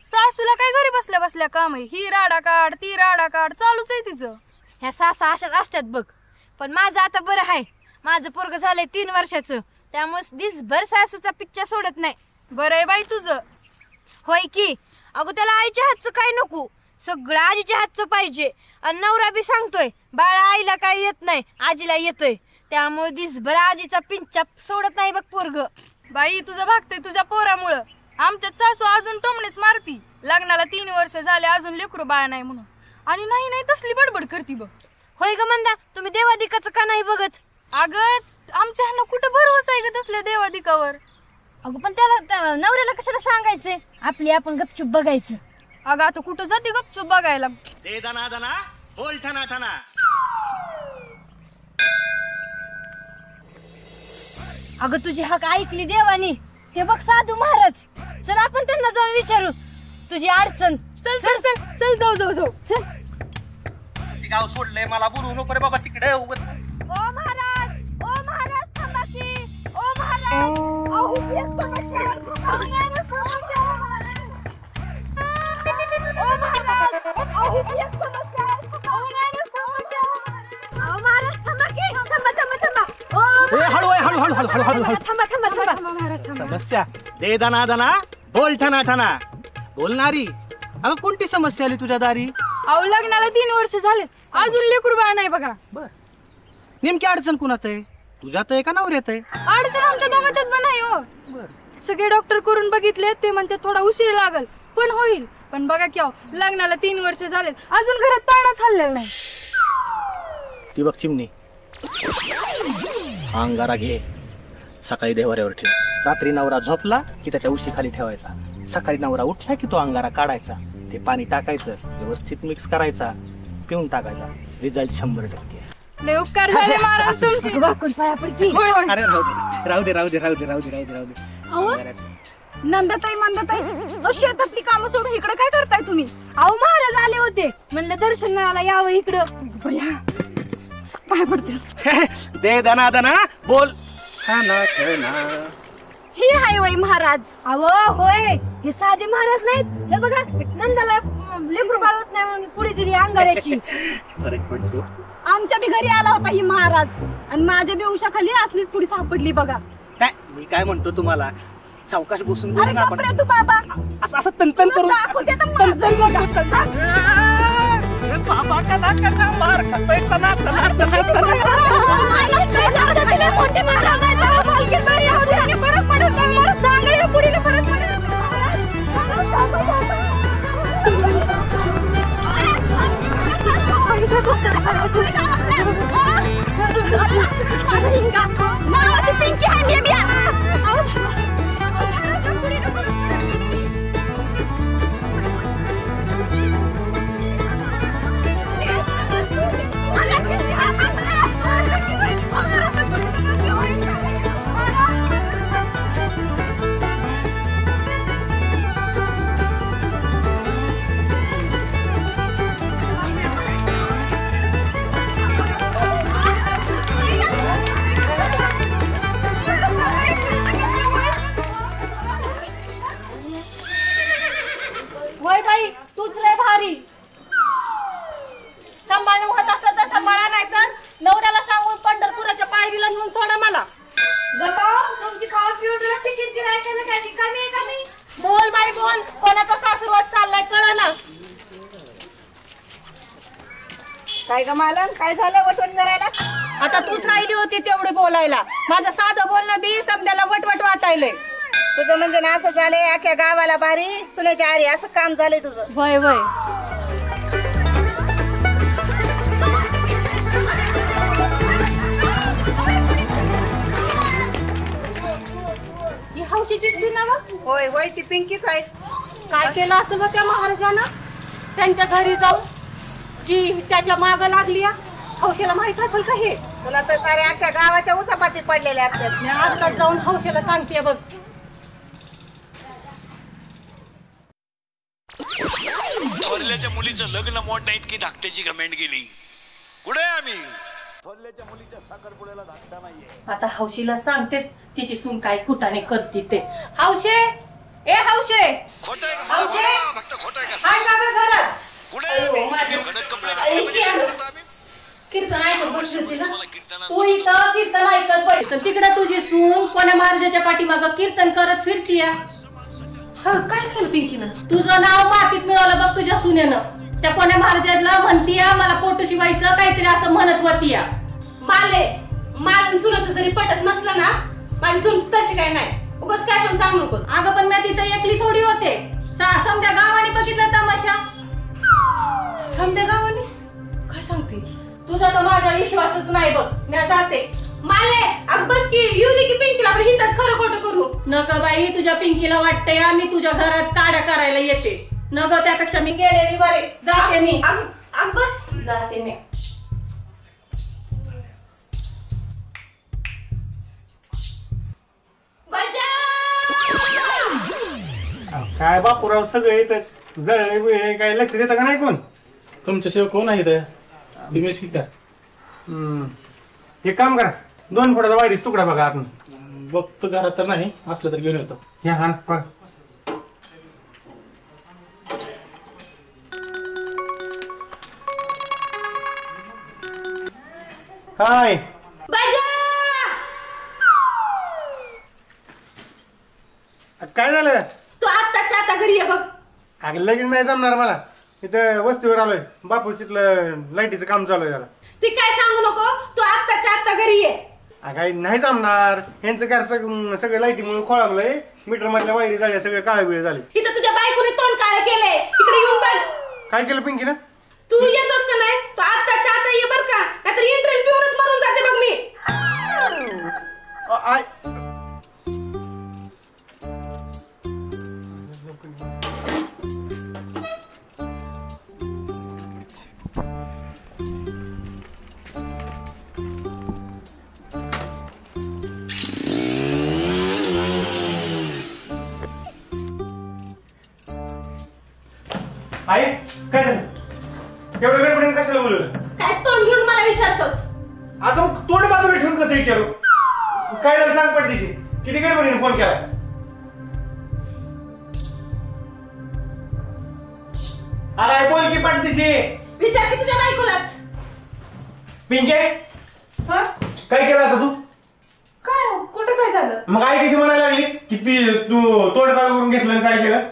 सासूला काय घरी बसल्या बसल्या काम आहे. ही राडा काढ ती राडा काढ चालूच आहे तिचं. ह्या सासा अशाच असतात बघ. पण माझं आता बरं आहे. माझं पोरग झालंय 3 वर्षाचं, त्यामुळे दिसभर सासूचा पिच्चा सोडत नाही. बरं आहे बाई तुझं. होय की. अगो त्याला आईच्या हातचं काय नको, सगळं आजीच्या हातचं पाहिजे. आणि नवरा बी सांगतोय बाळा आईला काय येत नाही आजीला येतोय, त्यामुळे दिसभर आजीचा पिंचा सोडत नाही बघ पोरग. बाई तुझं भागतंय तुझ्या पोरामुळं. आमच्यात सासू अजून टोमणेच मारती. लग्नाला 3 वर्ष झाले अजून लेकरू बाळ नाही म्हणून. आणि नाही नाही तसली बडबड करती बघ. होय ग मंदा, तुम्ही देवादिकाचं का नाही बघत? अगं आमच्या ह्यांना कुठं भरवसा आहे ग तसल्या देवादिकावर. अगं पण त्याला नवऱ्याला कशाला सांगायचंय, आपली आपण गपचूप बघायचं. अगं आता कुठं जाते गपचूप बघायला. दे दना दना बोल ठना ठना. अगं तुझी हक ऐकली देवानी. ते बघ साधू महाराज. चल आपण त्यांना जाऊन विचारू तुझी अडचण. चल चल चल चल जाऊ जाऊ जाऊ चल. ते गाव सोडलंय, मला बोलू नको रे बाबा तिकडे. ओ महाराज, ओ महाराज थांबा की. ओ महाराज, अहो ही एक समस्या आहे. अहो नाही समस्या. ओ महाराज, अहो ही एक समस्या आहे. अहो नाही समस्या. ओ महाराज थांबा की. थांबा थांबा थांबा. ओ हळू हळू हळू हळू हळू हळू. थांबा थांबा थांबा महाराज थांबा. समस्या दे दना दना बोल ठना ठना. बोलणारी अगं कोणती समस्या आली तुझ्या दारी? अहो लग्नाला 3 वर्ष झाले, अजून लेकरू बाळ नाही बघा. नेमकी अडचण कुणात आहे? तुझ्यात आहे का नवऱ्यात आहे? अडचण आमच्या दोघांच्यात पण नाही हो. सगळे डॉक्टर करून बघितले, ते म्हणते थोडा उशीर लागल पण होईल. पण बघा की लग्नाला 3 वर्ष झालेत, अजून घरात पाण्यात हल्लेलं नाही. ती बघ चिमणी, अंगारा घे, सकाळी देवाऱ्यावर ठेव. रात्री नवरा झोपला की त्याच्या उशी खाली ठेवायचा. सकाळी नवरा उठला की तो अंगारा काढायचा, ते पाणी टाकायचं, व्यवस्थित मिक्स करायचा, पिऊन टाकायचा. रिझल्ट 100%. लय उपकार झाले महाराज तुमचे. वाकून पाया पडकी. होय होय. अरे राहू दे राहू दे राहू दे राहू दे राहू दे राहू दे राहू दे. अहो नंदाताई मंदाताई, शेतातली कामं सोडून इकडे काय करताय तुम्ही? अहो महाराज आले होते, म्हणलं दर्शनाला यावं इकडं. पाय पडते. दे दना दना बोल ठना ठना. हे हाय वय महाराज. अहो होय, हे साधे महाराज नाहीत. हे बघा नंदाला लेकरू बाळवत नाही म्हणून पुढे दिली अंगाऱ्याची. फरक पडतो. आमच्या बी घरी आला होता ही महाराज, आणि माझ्या बी उशाखाली असलीच पुढे सापडली बघा. काय मी काय म्हणतो तुम्हाला, सावकाश बसून अरे बोलू ना आपण. गप्प रे तू बाबा. असं तनतन करून दाखवू दे तर माझं. बाबा कदा कदा मार खातोय सना सना सना सना. मोठे महाराज आहेत, जरा पालखीत बाहेर येऊ दे आणि फरक पडेल का मला सांगा. या पुढीला फरक पडेल. नावाची पिंकी आहे मी बी. होय बाई, तूच लय भारी. सांभाळणं होत असं तर सांभाळा, नाही तर नवऱ्याला सांगून पंढरपुराच्या पायरीला नेऊन सोडा मला. तुमची खावा पिऊन रस्ते किती राहायचं काय कमी आहे का मी? बोल बाई बोल, कोणाचा सासुरवाद चाललाय कळना. काय ग मालन, काय झालं वटवट करायला? आता तूच राहिली होती तेवढे बोलायला. माझं साधं बोलणं बी समजायला वटवट वाटायलंय. तुझं म्हणजे ना असं झालंय, अख्ख्या गावाला भारी सुनेच्या आरी असं काम झालंय तुझं. वय वय. ही हौशीचीच ती ना मग? होय होय, ती पिंकीच आहे. काय केलं असं बघ त्या महाराजानं त्यांच्या घरी जाऊन, जी त्याच्या माग लागली. हौशीला माहित असेल का हे? तुला तर साऱ्या अख्ख्या गावाच्या उचापातीत पडलेल्या असतात. मी आजकाल जाऊन हौशीला सांगते बघ. थोरल्याच्या मुलीचं लग्न मोडण्या इतकी धाकट्याची कमेंट गेली. कुठे आम्ही थोरल्याच्या मुलीच्या साखरपुड्याला धाकटा नाहीये. आता हौशीला सांगतेस तिची सून काय कुटाने करते ते. हौशे, ए हौशे, खोटं आहे का? मला बोला ना, फक्त खोटं आहे का? हाय का घरात? कुठे आहे आम्ही? कडक कपडे घातले म्हणजे करतो आम्ही. कीर्तन ऐकत बसली होती ना तू. इथं कीर्तन ऐकत पाहिजे, तिकडे तुझी सून कोण्या महाराजाच्या पाठीमागं कीर्तन करत फिरतीया. काय झालं पिंकीनं? तुझं नाव मातीत मिळवलं बघ तुझ्या सुनेनं. त्या कोण्या महाराजाला म्हणतीया मला पोटू शिवायचं काहीतरी असं म्हणत होतीया. माले माझ्या सुनाचं जरी पटत नसलं ना, माझी सून तशी काय नाही. उगाच काय पण सांगू नकोस. अगं पण मी तिथं एकली थोडी होते. समजा गावाने बघितलं तमाशा. समद्या गावाने काय सांगते? तुझा तर माझा विश्वासच नाही बघ. मी जाते. माले अग बस की येऊ दे की पिंकीला आपण हिताच खरं खोटं करू. नका बाई तुझ्या पिंकीला वाटतंय आम्ही तुझ्या घरात काड्या करायला येते. नका त्यापेक्षा मी गेलेली बरे. जाते मी. अग बस जाते मी. काय बापूराव सगळे येतात जळले बिळे काय लक्ष देतं का नाही कोण? तुमच्याशिवाय कोण आहे इथं? तुम्ही शिका. हे काम करा 2 फुटाचा वायरीच तुकडा बघा आपण. बघतो घरात तर नाही असलं तर घेऊन येतो. हे हा हाय काय झालं? तू आत्ताच्या आता घरी ये बघ. अगं लगेच नाही जमणार मला. इथं वस्तीवर आलोय बापू तिथलं लाईटीचं काम चालू आहे जरा. ती काय सांगू नको. तू आत्ताच्या आता घरी ये. अगं नाही जमणार. ह्यांचं घरचं सगळं लाईटीमुळे खोळावलंय. मीटर मधल्या वायरी झाल्या सगळे काळे बिळे झाले. इथं तुझ्या बायकोने तोंड काळ केलंय. इकडे येऊन बघ. काय केलं पिंकी ना? तू येतोस का नाही? तू आत्ताच्या आता ये बर का नाहीतर इंटरव्ह्यू पिऊनच मरून जाते बघ मी. आहे काय झालं? एवढं गडबडीने कशाला बोलवलं? काय तोंड घेऊन मला विचारतोस? आता मग तोंड बाजूला ठेवून कसं विचारू? काय झालं सांग पडतीची. किती गडबडीने फोन केला? अरे बोल की पडतीशी. विचार की तुझ्या बायकोलाच. पिंके काय केलं आता तू? काय कुठं काय झालं? मग आई कशी म्हणायला लागली की तू तोंड बाजू करून घेतलं काय केलं?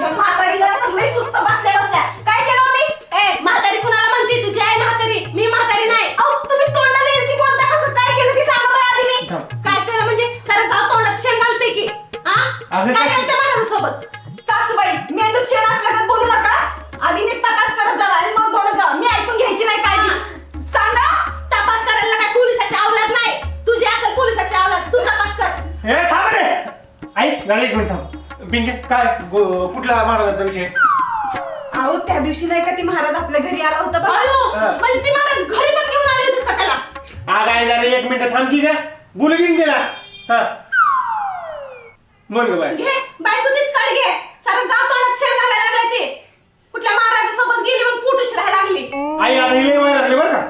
म्हातारीला सुस्त बसल्या बसल्या काय केलं मी? म्हातारी कुणाला म्हणते? तुझी आई म्हातारी. मी म्हातारी नाही. अहो तुम्ही तोंडाला येईल की बोलता कसं? काय केलं ती सांगा बरं आधी मी. काय केलं म्हणजे सारं गाव तोंडात शेण घालते की? काय केलं माझ्या सोबत? सासूबाई मेंदूत शेण असल्यागत बोलू नका. आधी नीट तपास करत जावा आणि मग बोलत जावा. मी ऐकून घ्यायची नाही काय बी. सांगा तपास करायला काय पोलिसाची आवलाद नाही. तुझी असेल पोलिसाची आवलाद. तू तपास कर. हे थांब रे. ऐक झालं एक मिनिट थांब. पिंके काय कुठला महाराजांचा विषय? अहो त्या दिवशी नाही का ती महाराज आपल्या घरी आला होता बघा. म्हणजे ती महाराज घरी पण घेऊन आली होतीस का त्याला? काय झालं एक मिनिट थांब की काय बोलू घेऊन गेला. हा बोल ग बाय. घे बायकोचीच काढ घे. सारं गाव तोंडात शेण घालायला लागले ते. कुठल्या महाराजासोबत गेली मग पुटूशी राहायला लागली. आई आता हिले व्हायला लागले बरं का?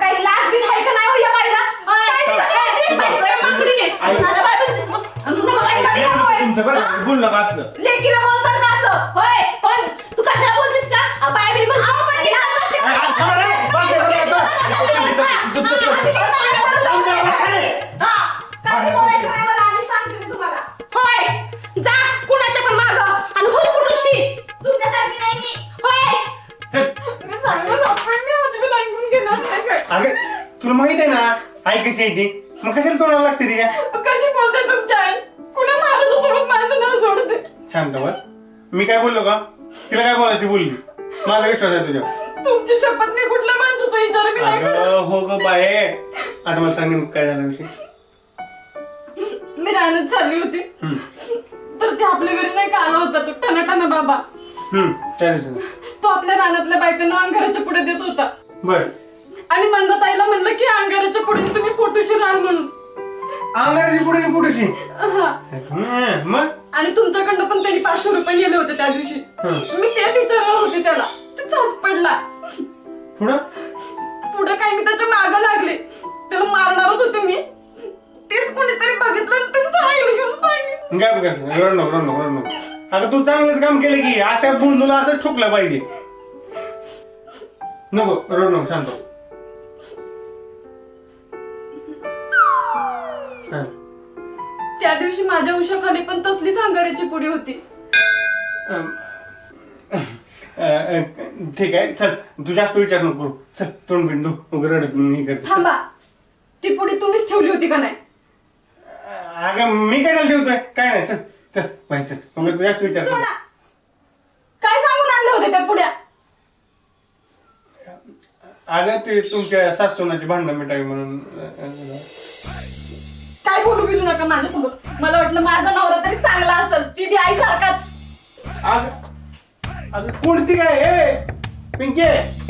काही लाज बीज आहे का नाही हो या बाईला? काय ती कशी आहे ती बायको या माकडीने? मला बायकोचीच मग तुमचं बरं बोललं का असलं? लेकीला बोलतात का असं? होय पण तू कशाला बोलतेस का? बाय बी मग आपण पण हिला जा कुणाच्या पण माग आणि हो कुठूशी तुमच्यासारखी नाही. होय अगं तुला माहित आहे ना आई कशी आहे ती. मग कशाला तोडायला लागते ती काय? कशी बोलते तुमच्या आई? कुणा महाराजासोबत माझं नाव सोडते. शांत बस. मी काय बोललो का? तिला काय बोलायची बोलली. माझा विश्वास आहे तुझ्या. तुमची शपथ मी कुठल्या माणसाचा विचार मी नाही करत. हो ग बाय. आता मला सांग काय झालं विषय. मी रानात चालली होती तर ते आपल्या घरी नाही का आला होता तो टनाटना बाबा. तो आपल्या रानातल्या बायकांना अंगाराच्या पुढे देत होता. बर. आणि मंदाताईला म्हणलं की अंगाराच्या पुढे तुम्ही पोटूची रान म्हणून. अंगाराची पुढे पोटूची? मग आणि तुमच्याकडनं पण त्यांनी 500 रुपये गेले होते त्या दिवशी. मी तेच विचारलं होते त्याला. ते चाच पडला. पुढं काय मी त्याच्या मागं लागले. त्याला मारणारच होते मी. तेच कोणीतरी बघितलं आणि तुमच्या आईने घेऊन सांगितलं. नको. आता तू चांगलंच काम केलं की अशा बोलूला असं ठोकलं पाहिजे. नको नको शांत. त्या दिवशी माझ्या उशाखाली पण तसलीच अंगाराची पुडी होती. ठीक आहे चल तू जास्त विचार नको करू. चल तोंड बिंदू रडत हे करते. थांबा. ती पुडी तुम्हीच ठेवली होती का नाही? अगं मी काय ठेवतोय काय नाही. चल चल बाई चल. मग तू जास्त विचार. अगं ते तुमच्या सासूनाची भांडणं मिटावी म्हणून काय बोलू बिलू नका माझ्यासोबत. मला वाटलं माझा नवरा तरी चांगला असेल, ती बी आई सारखाच. अगं कोणती काय हे पिंके?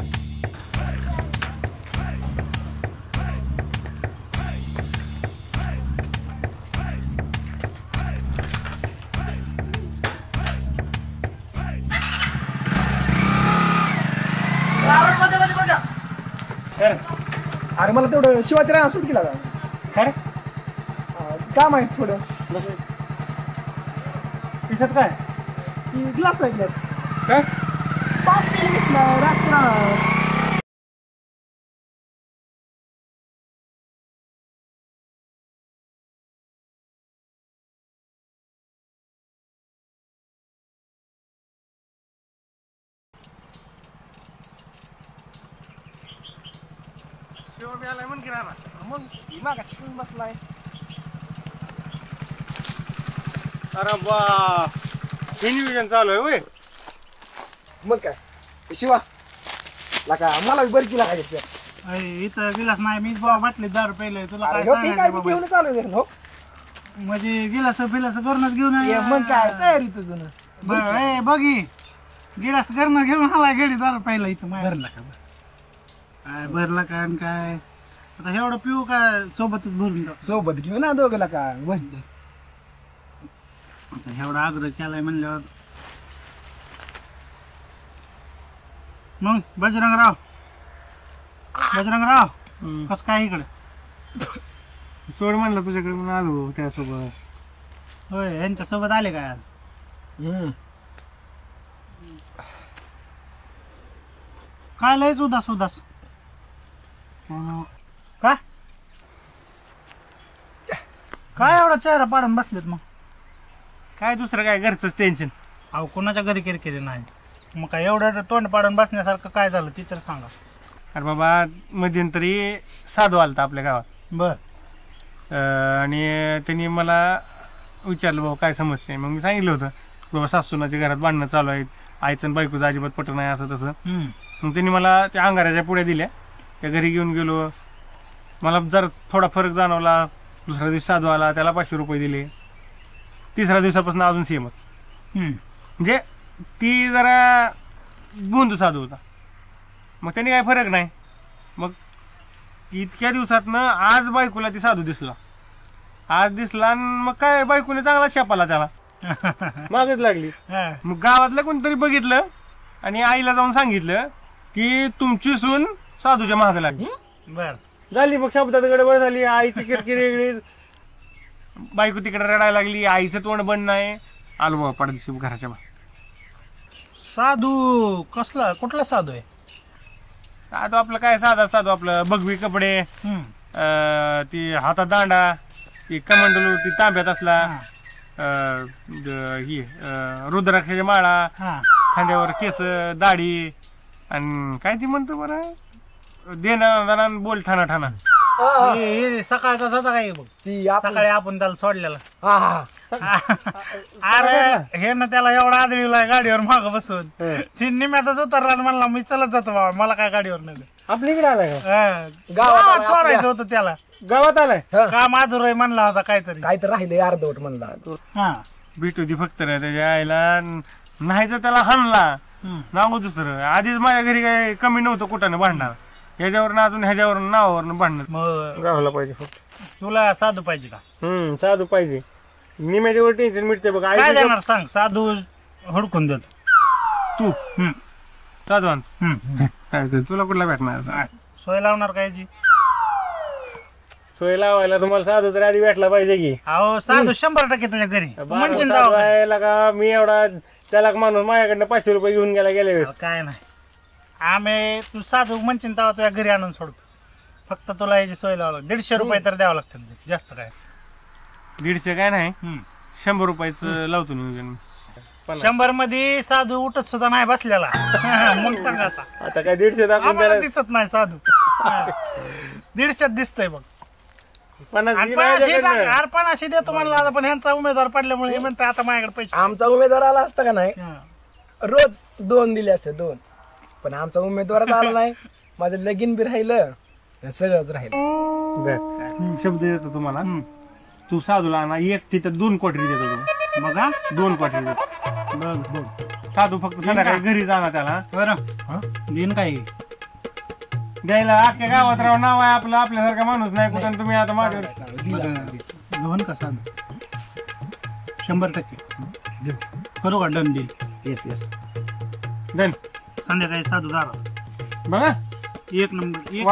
अरे मला तेवढं शिवाची राहा सूट केला का काम आहे थोडं. दिसत काय ग्लास आहे ग्लास काय मग बसलाय. अरे बा इन्व्हिजन चालू आहे होय. मग काय शिवा लागा मला बरं की लागायचं. इथं गिलास नाही मीच बाबा बाटली दारू पेले तुला काय काय सांगायचं घेऊन चालू आहे हो. म्हणजे गिलास बिलास करूनच घेऊन मग काय तयारी तुझं बघी गिलास करणं घेऊन आला गेली दारू पहिला इथं भरला का काय भरला का आणि काय आता एवढं पिऊ का सोबतच भरून टाक. सोबत घेऊन ना दोघं का बंद एवढा आग्रह केलाय म्हणल्यावर मग बजरंगराव कस काय इकडे सोड म्हणलं तुझ्याकडे म्हणून आलो त्यासोबत. होय यांच्या सोबत आले काय आज? काय लयच उदास उदास काय काय एवढा चेहरा पाडून बसलेत मग? काय दुसरं काय घरचंच टेन्शन. अहो कोणाच्या घरी किरकिरी नाही मग काय एवढं तोंड पाडून बसण्यासारखं काय झालं ती तर सांगा. अरे बाबा मध्यंतरी साधू आलता आपल्या गावात. बर आणि त्यांनी मला विचारलं बाबा काय समस्या आहे. मग मी सांगितलं होतं बाबा सासूनाच्या घरात भांडणं चालू आहेत, आईचं आणि बायकोचं अजिबात पटत नाही असं तसं. मग त्यांनी मला त्या अंगाराच्या पुढ्या दिल्या, त्या घरी घेऊन गेलो. मला जर थोडा फरक जाणवला. दुसऱ्या दिवशी साधू आला, त्याला 500 रुपये दिले. तिसऱ्या दिवसापासून अजून सेमच. म्हणजे ती जरा गोंधू साधू होता. मग त्यांनी काय फरक नाही. मग इतक्या दिवसातनं आज बायकोला ती साधू दिसला. आज दिसला आणि मग काय बायकोने चांगला शापाला त्याला मागच लागली. मग गावातलं कोणतरी बघितलं आणि आईला जाऊन सांगितलं की तुमची सून साधूच्या महाग लागली. बर झाली मग शब्दात गडबड झाली. आईची किरकिरी वेगळी, बायको तिकडे रडायला लागली, आईचं तोंड बंद नाही. आलो बाबा पडदिशी घराच्या बाहेर. साधू कसला कुठला साधू आहे? साधू आपलं काय साधा साधू आपलं भगवी कपडे, ती हातात दांडा, ती कमंडलू ती तांब्यात असला, ही रुद्राक्षाची माळा, खांद्यावर केस दाढी आणि काय ती म्हणतो बरं देणं बोल ठाणा ठाणा. सकाळचा होता काय बघ सकाळी आपण त्याला सोडलेला. अरे हे ना त्याला एवढा आदळीला गाडीवर माग बसून ती निम्यातच उतरला म्हणला मी चलत जातो बाबा मला काय गाडीवर नाही. आपल्या इकडे आलाय गावात सोडायचं होतं त्याला. गावात आलाय का माधुर म्हणला होता काहीतरी राहिले अर्धवट म्हणला. भेटू ती फक्त त्याच्या आईला नाही जर त्याला हाणला नाव दुसरं. आधीच माझ्या घरी काय कमी नव्हतं कुठाने भांडणार. ह्याच्यावरून अजून ह्याच्यावरून नावावरून भांडणार. गावाला पाहिजे फक्त. तुला साधू पाहिजे का? साधू पाहिजे. निम्याच्यावर टेन्शन मिळते बघ. काय देणार सांग? साधू हुडकून देतो. तू साधू आण. तुला कुठला भेटणार? सोय लावणार काय? सोय लावायला तुम्हाला साधू तर आधी भेटला पाहिजे की. अहो साधू 100% तुझ्या घरी का? मी एवढा त्याला माणूस माझ्याकडनं 500 रुपये घेऊन गेल्या वेळेस काय नाही. आम्ही तू साधू म्हणशील तेव्हा तुझ्या घरी आणून सोडतो. फक्त तुला याची सोय लावा लागते. 150 रुपये तर द्यावं लागतं. जास्त काय 150 काय नाही 100 रुपयाचं लावतो नियोजन. 100 मध्ये साधू उठत सुद्धा नाही बसलेला. मग सांगा आता काय 150 दिसत नाही साधू. 150 दिसतंय बघ. 50 देतो म्हणला पण ह्यांचा उमेदवार पडल्यामुळे म्हणते आता माझ्याकडे पैसे. आमचा उमेदवार आला असता का नाही रोज 2 दिले असते 2 पण आमचा उमेदवार आला नाही. माझं लगीन बी राहिलं सगळंच राहिलं. बर शब्द देतो तुम्हाला, तू साधूला ना एक तिथं 2 क्वार्टरी देतो तू. बघा 2 क्वार्टरी देतो. बघ साधू फक्त संध्याकाळी घरी जाणार त्याला. बरं दिन काय द्यायला अख्ख्या गावात राव नाव आहे आपलं, आपल्यासारखा माणूस नाही कुठं. तुम्ही आता माझ्यावर दोन का साधू 100% करू का done deal? Yes yes done. संध्याकाळी साधू दारा बघा 1 नंबर. एक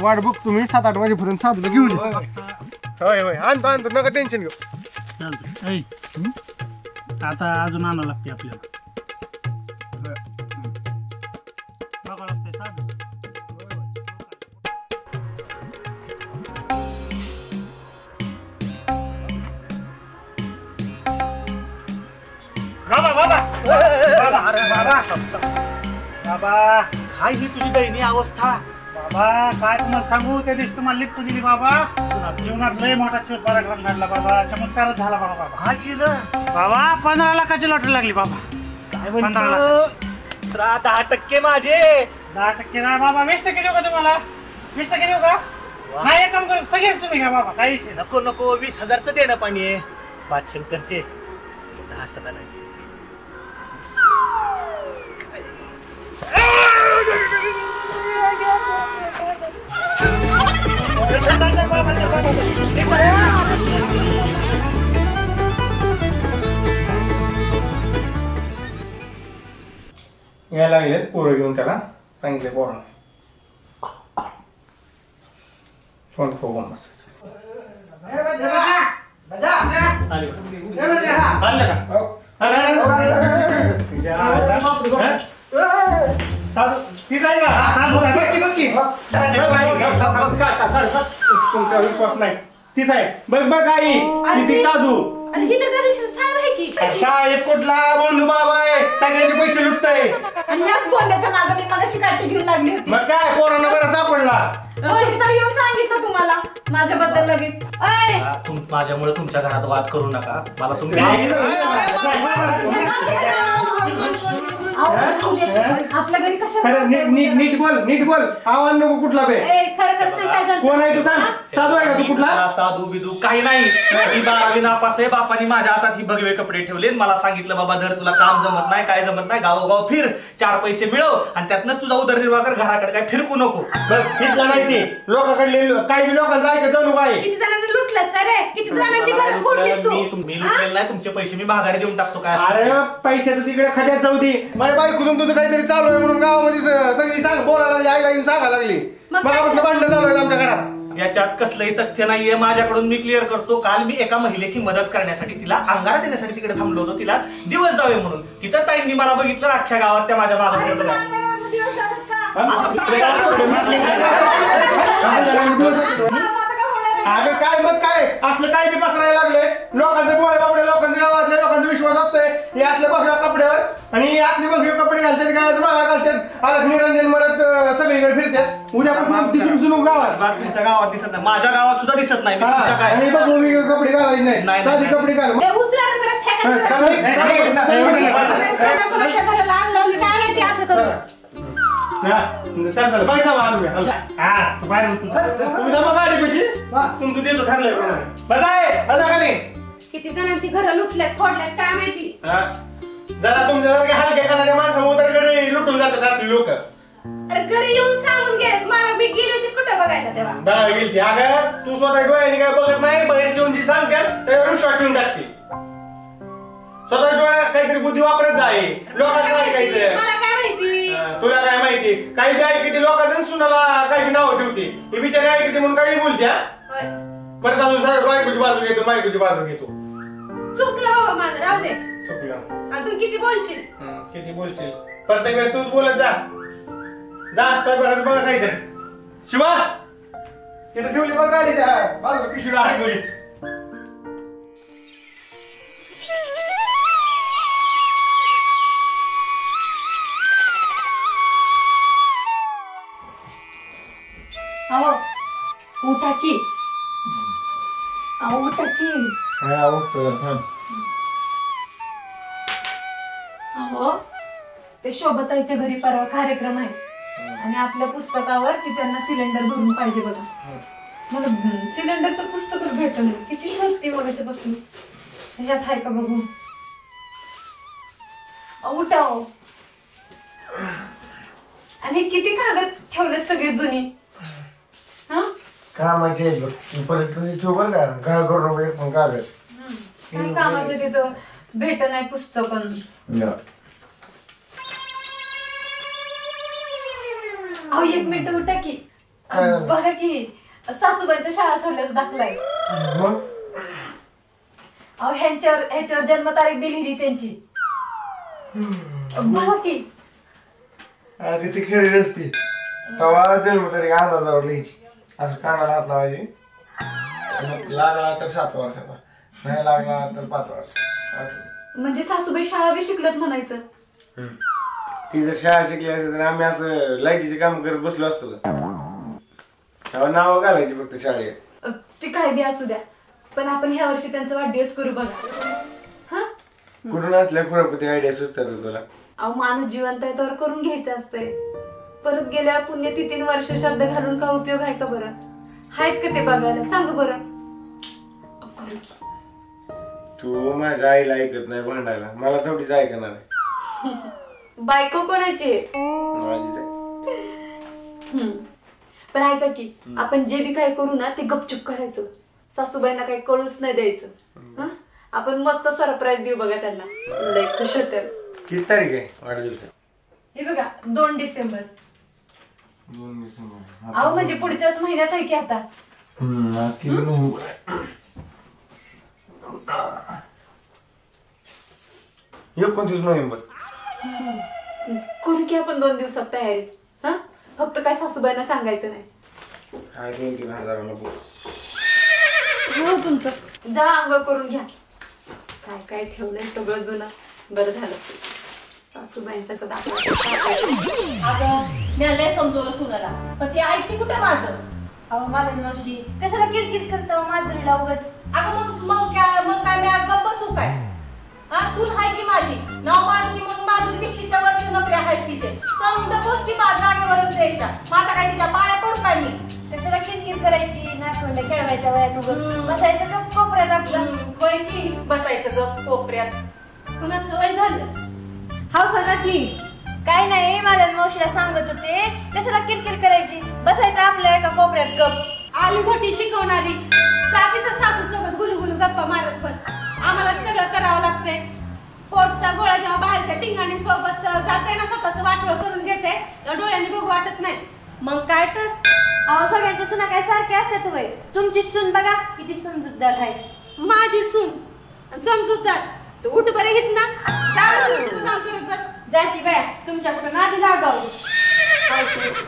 वाट बघ तुम्ही 7-8 वाजेपर्यंत साधूला घेऊन ये. होय होय आणतो नका टेन्शन घेऊ. चालतंय. आता अजून आणावं लागते आपल्याला. बघावं लागतंय साधू. बाबा काय ही तुझी दयनीय अवस्था? बाबा काय तुम्हाला सांगू, त्या दिवशी तुम्हाला लिफ्ट दिली बाबा, जीवनात लय मोठा पराक्रम घडला बाबा, चमत्कारच झाला बाबा. काय केलं बाबा? 15 लाखाची लॉटरी लागली बाबा. काय 15 लाखाची? 10% माझे. 10% नाही बाबा, 20% देऊ का तुम्हाला? 20% देऊ का? नाही एक काम करू, सगळेच तुम्ही घ्या बाबा, काही विषय नको नको, 20,000चं देणं पाणी आहे. 5 शंकरचे 10 सदानाचे. यायला लागलेत पोरं घेऊन त्याला सांगितले पोरांना फोन फोन मस्त. तुमचा विश्वास नाही. तीच आहे. बघ बघ आई किती साधू. अरे ही तर त्या दिवशी साहेब आहे की. साहेब कुठला बंधू बाबा आहे, सगळ्यांचे पैसे लुटताय. आणि ह्याच बोलण्याच्या मागे मी मगाशी काठी घेऊन लागली होती. मग काय पोरांना बरं सापडला. मी तर येऊन सांगितलं तुम्हाला माझ्याबद्दल लगेच. माझ्यामुळे तुमच्या घरात वाद करू नका. मला तुम्ही आपल्या घरी कशा नीट बोल आवाज नको कुठला बे. खरं खरं सांग काय झालं? कोण आहे तू सांग. साधू आहे का तू कुठला? साधू बिदू काही नाही. ही बाळावी नापास आहे. बापानी माझ्या हातात ही भगवे कपडे ठेवले, मला सांगितलं बाबा धर तुला काम जमत नाही, काय जमत नाही, गावोगाव फिर, 4 पैसे मिळव आणि त्यातनंच तुझा उदरनिर्वाह कर, घराकडे काय फिरकू नको. फिरला नाही ते लोकांकडले, काही लोकांचं ऐकत जाऊ नको. किती जणांना लुटलंस रे? किती जणांची घरं फोडलीस तू? मी लुटलेलं नाही, तुमचे पैसे मी माघारी देऊन टाकतो. काय अरे पैशाचं तिकडे खड्यात जाऊ दे. माझ्या बायकोतून तुझं काहीतरी चालू आहे म्हणून गावामध्ये सगळी सांग बोलायला लागली, आईला येऊन सांगायला लागली. मग भांडणं चालू आहे आमच्या घरात. याच्यात कसलंही तथ्य नाहीये. माझ्याकडून मी क्लिअर करतो. काल मी एका महिलेची मदत करण्यासाठी, तिला अंगारा देण्यासाठी तिकडे थांबलो होतो, तिला दिवस जावे म्हणून. तिथं ताईंनी मला बघितलं, अख्ख्या गावात त्या माझ्या मागे अगं काय मग काय असलं काय बी पसरायला लागले. लोकांचे बोळे बाबडे, लोकांच्या गावातल्या लोकांचा विश्वास असतोय हे असल्या बघ्या कपड्यावर. आणि हे असले बघे कपडे घालतात, काय माळा घालतात, अलग निरंजन मरत सगळीकडे फिरतात. उद्यापासून दिसून गावात. तुमच्या गावात दिसत नाही, माझ्या गावात सुद्धा दिसत नाही. आणि बघ मी कपडे घालायचे नाही, साधी कपडे घाल. चल बैठा तुम्ही जमा गाडी कशी तुमचं देतो ठरलंय. खाली किती जणांची घरं लुटल्यात फोडल्यात काय माहिती. जरा तुमच्या हलक्या करणाऱ्या माणसं उतर लुटून जातात असले लोक. अरे घरी येऊन सांगून गेलेत मला. मी गेली होती कुठं बघायला तेव्हा. बघायला गेली. अगं तू स्वतः डोळ्याने काय बघत नाही, बाहेरची येऊन जी सांगतात त्यावर विश्वास ठेवून टाकते. स्वतः डोळ्यात काहीतरी बुद्धी वापरत जाय. लोकांचं ऐकायचं. मला काय माहिती. तुला काय माहिती. काही बी ऐकते लोकांचं सुनाला काही बी नाव ठेवते. ही बिचारी ऐकते म्हणून काही बोलत्या. परत अजून साहेब बायकोची बाजू घेतो, बायकोची बाजू घेतो. चुकलं बाबा माझं, राहू दे. चुकलं. अजून किती बोलशील. किती बोलशील. प्रत्येक वेळेस तूच बोलत जा. स्वयंपाकाचं बघा काहीतरी. शिवा तिथे ठेवली बघ गाडी त्या बाजू पिशवी आहे. अहो उठा की. अहो उठा की. अहो ते शोभताईच्या घरी परवा कार्यक्रम आहे. आणि आपल्या पुस्तकावर ती त्यांना सिलेंडर भरून पाहिजे बघा. मला सिलेंडरचं पुस्तक भेटलं नाही. किती शोधते बघायचं बसून. ह्याच्यात आहे का बघू. उठाव. आणि किती कागद ठेवलेत सगळे जुनी. हा कामाचे परत बरं का काय करू पण कागद काय कामाचं तिथं भेट नाही पुस्तक. अहो 1 मिनिट उठा की. बघा की सासूबाईच्या शाळा सोडल्याचा दाखलाय. अहो ह्याच्यावर जन्मतारीख दिलेली त्यांची. बघा की. अगं ती खरी असते तेव्हा जन्मतारीख अंदाजावर लिहायची. असं कानाला हात लावायची. लागला तर 7 वर्षाचा, नाही लागला तर 5 वर्ष. म्हणजे सासूबाई शाळा बी शिकलत म्हणायचं. ती जर शाळा शिकली असते तर आम्ही असं लाईटीचे काम करत बसलो असतो का. तेव्हा नावं घालायची फक्त शाळेत. ते काय बी असू द्या, पण आपण ह्या वर्षी त्यांचा वाढदिवस करू बघा. हा कुठून असल्या खुरापती आयडिया सुचतात तुला. अहो माणूस जिवंत आहे तर करून घ्यायचं असतंय. परत गेल्या पुण्यतिथीन वर्ष शब्द घालून का उपयोग आहे का बरं. आहेत का ते बघायला सांग बरं. तू माझ्या आईला ऐकत नाही भांडायला, मला थोडीच ऐकणार आहे. बायको कोणाची माझीच आहे. पण ऐका की आपण जे बी काय करू ना ते गपचूप करायचं. सासूबाईंना काही कळूच नाही द्यायचं. आपण मस्त सरप्राईज देऊ बघा त्यांना. लय खुश होते. किती तारीख आहे वाढदिवसात. हे बघा 2 डिसेंबर. 2 डिसेंबर. अहो म्हणजे पुढच्याच महिन्यात आहे की आता. 29 नोव्हेंबर. करू की आपण 2 दिवसात तयारी. हा फक्त काय सासूबाईंना सांगायचं नाही. काय 2-3 हजाराला बोल. हो तुमचं जा आंघोळ करून घ्या. काय काय ठेवलंय सगळं जुनं. बरं झालं सासूबाईंचा अगं मी लय समजवलं सुनाला, पण ती ऐकते कुठे माझं. अहो माझ्या मावशी कशाला किरकिर करता माधुरीला उगाच. अगं मग काय मी अगं बसू काय. हा सून आहे की माझी. नाव माधुरी म्हणून माधुरी दीक्षितच्या वरती नोकरी आहेत तिचे. समजा गोष्टी माझ्या जागेवरच द्यायच्या. माझा काय तिच्या पाया पडू काय मी. कशाला किरकिर करायची. नातवंड खेळवायच्या वयात उगाच बसायचं गप कोपऱ्यात आपलं. होय की बसायचं गप कोपऱ्यात. कुणाचं वय झालं. हाव सांगा की. काय नाही माझ्या मावशीला सांगत होते कशाला किरकिर करायची. बसायचं आपल्या एका कोपऱ्यात गप. आली मोठी शिकवणारी. जाती तर सासू सोबत गुलुगुलू गप्पा मारत बस. आम्हाला सगळं करावं लागतंय. पोटचा गोळा जेव्हा बाहेरच्या टिंगाणी सोबत जाते ना स्वतःच वाटवळ करून घेते तेव्हा डोळ्यांनी बघू वाटत नाही. मग काय तर. अहो सगळ्यांच्या सुना काय सारख्या असतात होय. तुमची सून बघा किती समजूतदार आहे. माझी सून समजूतदार. तू उठ बरे हित ना. काम करत बस. जाती बाया तुमच्याकडून आधी लागावं.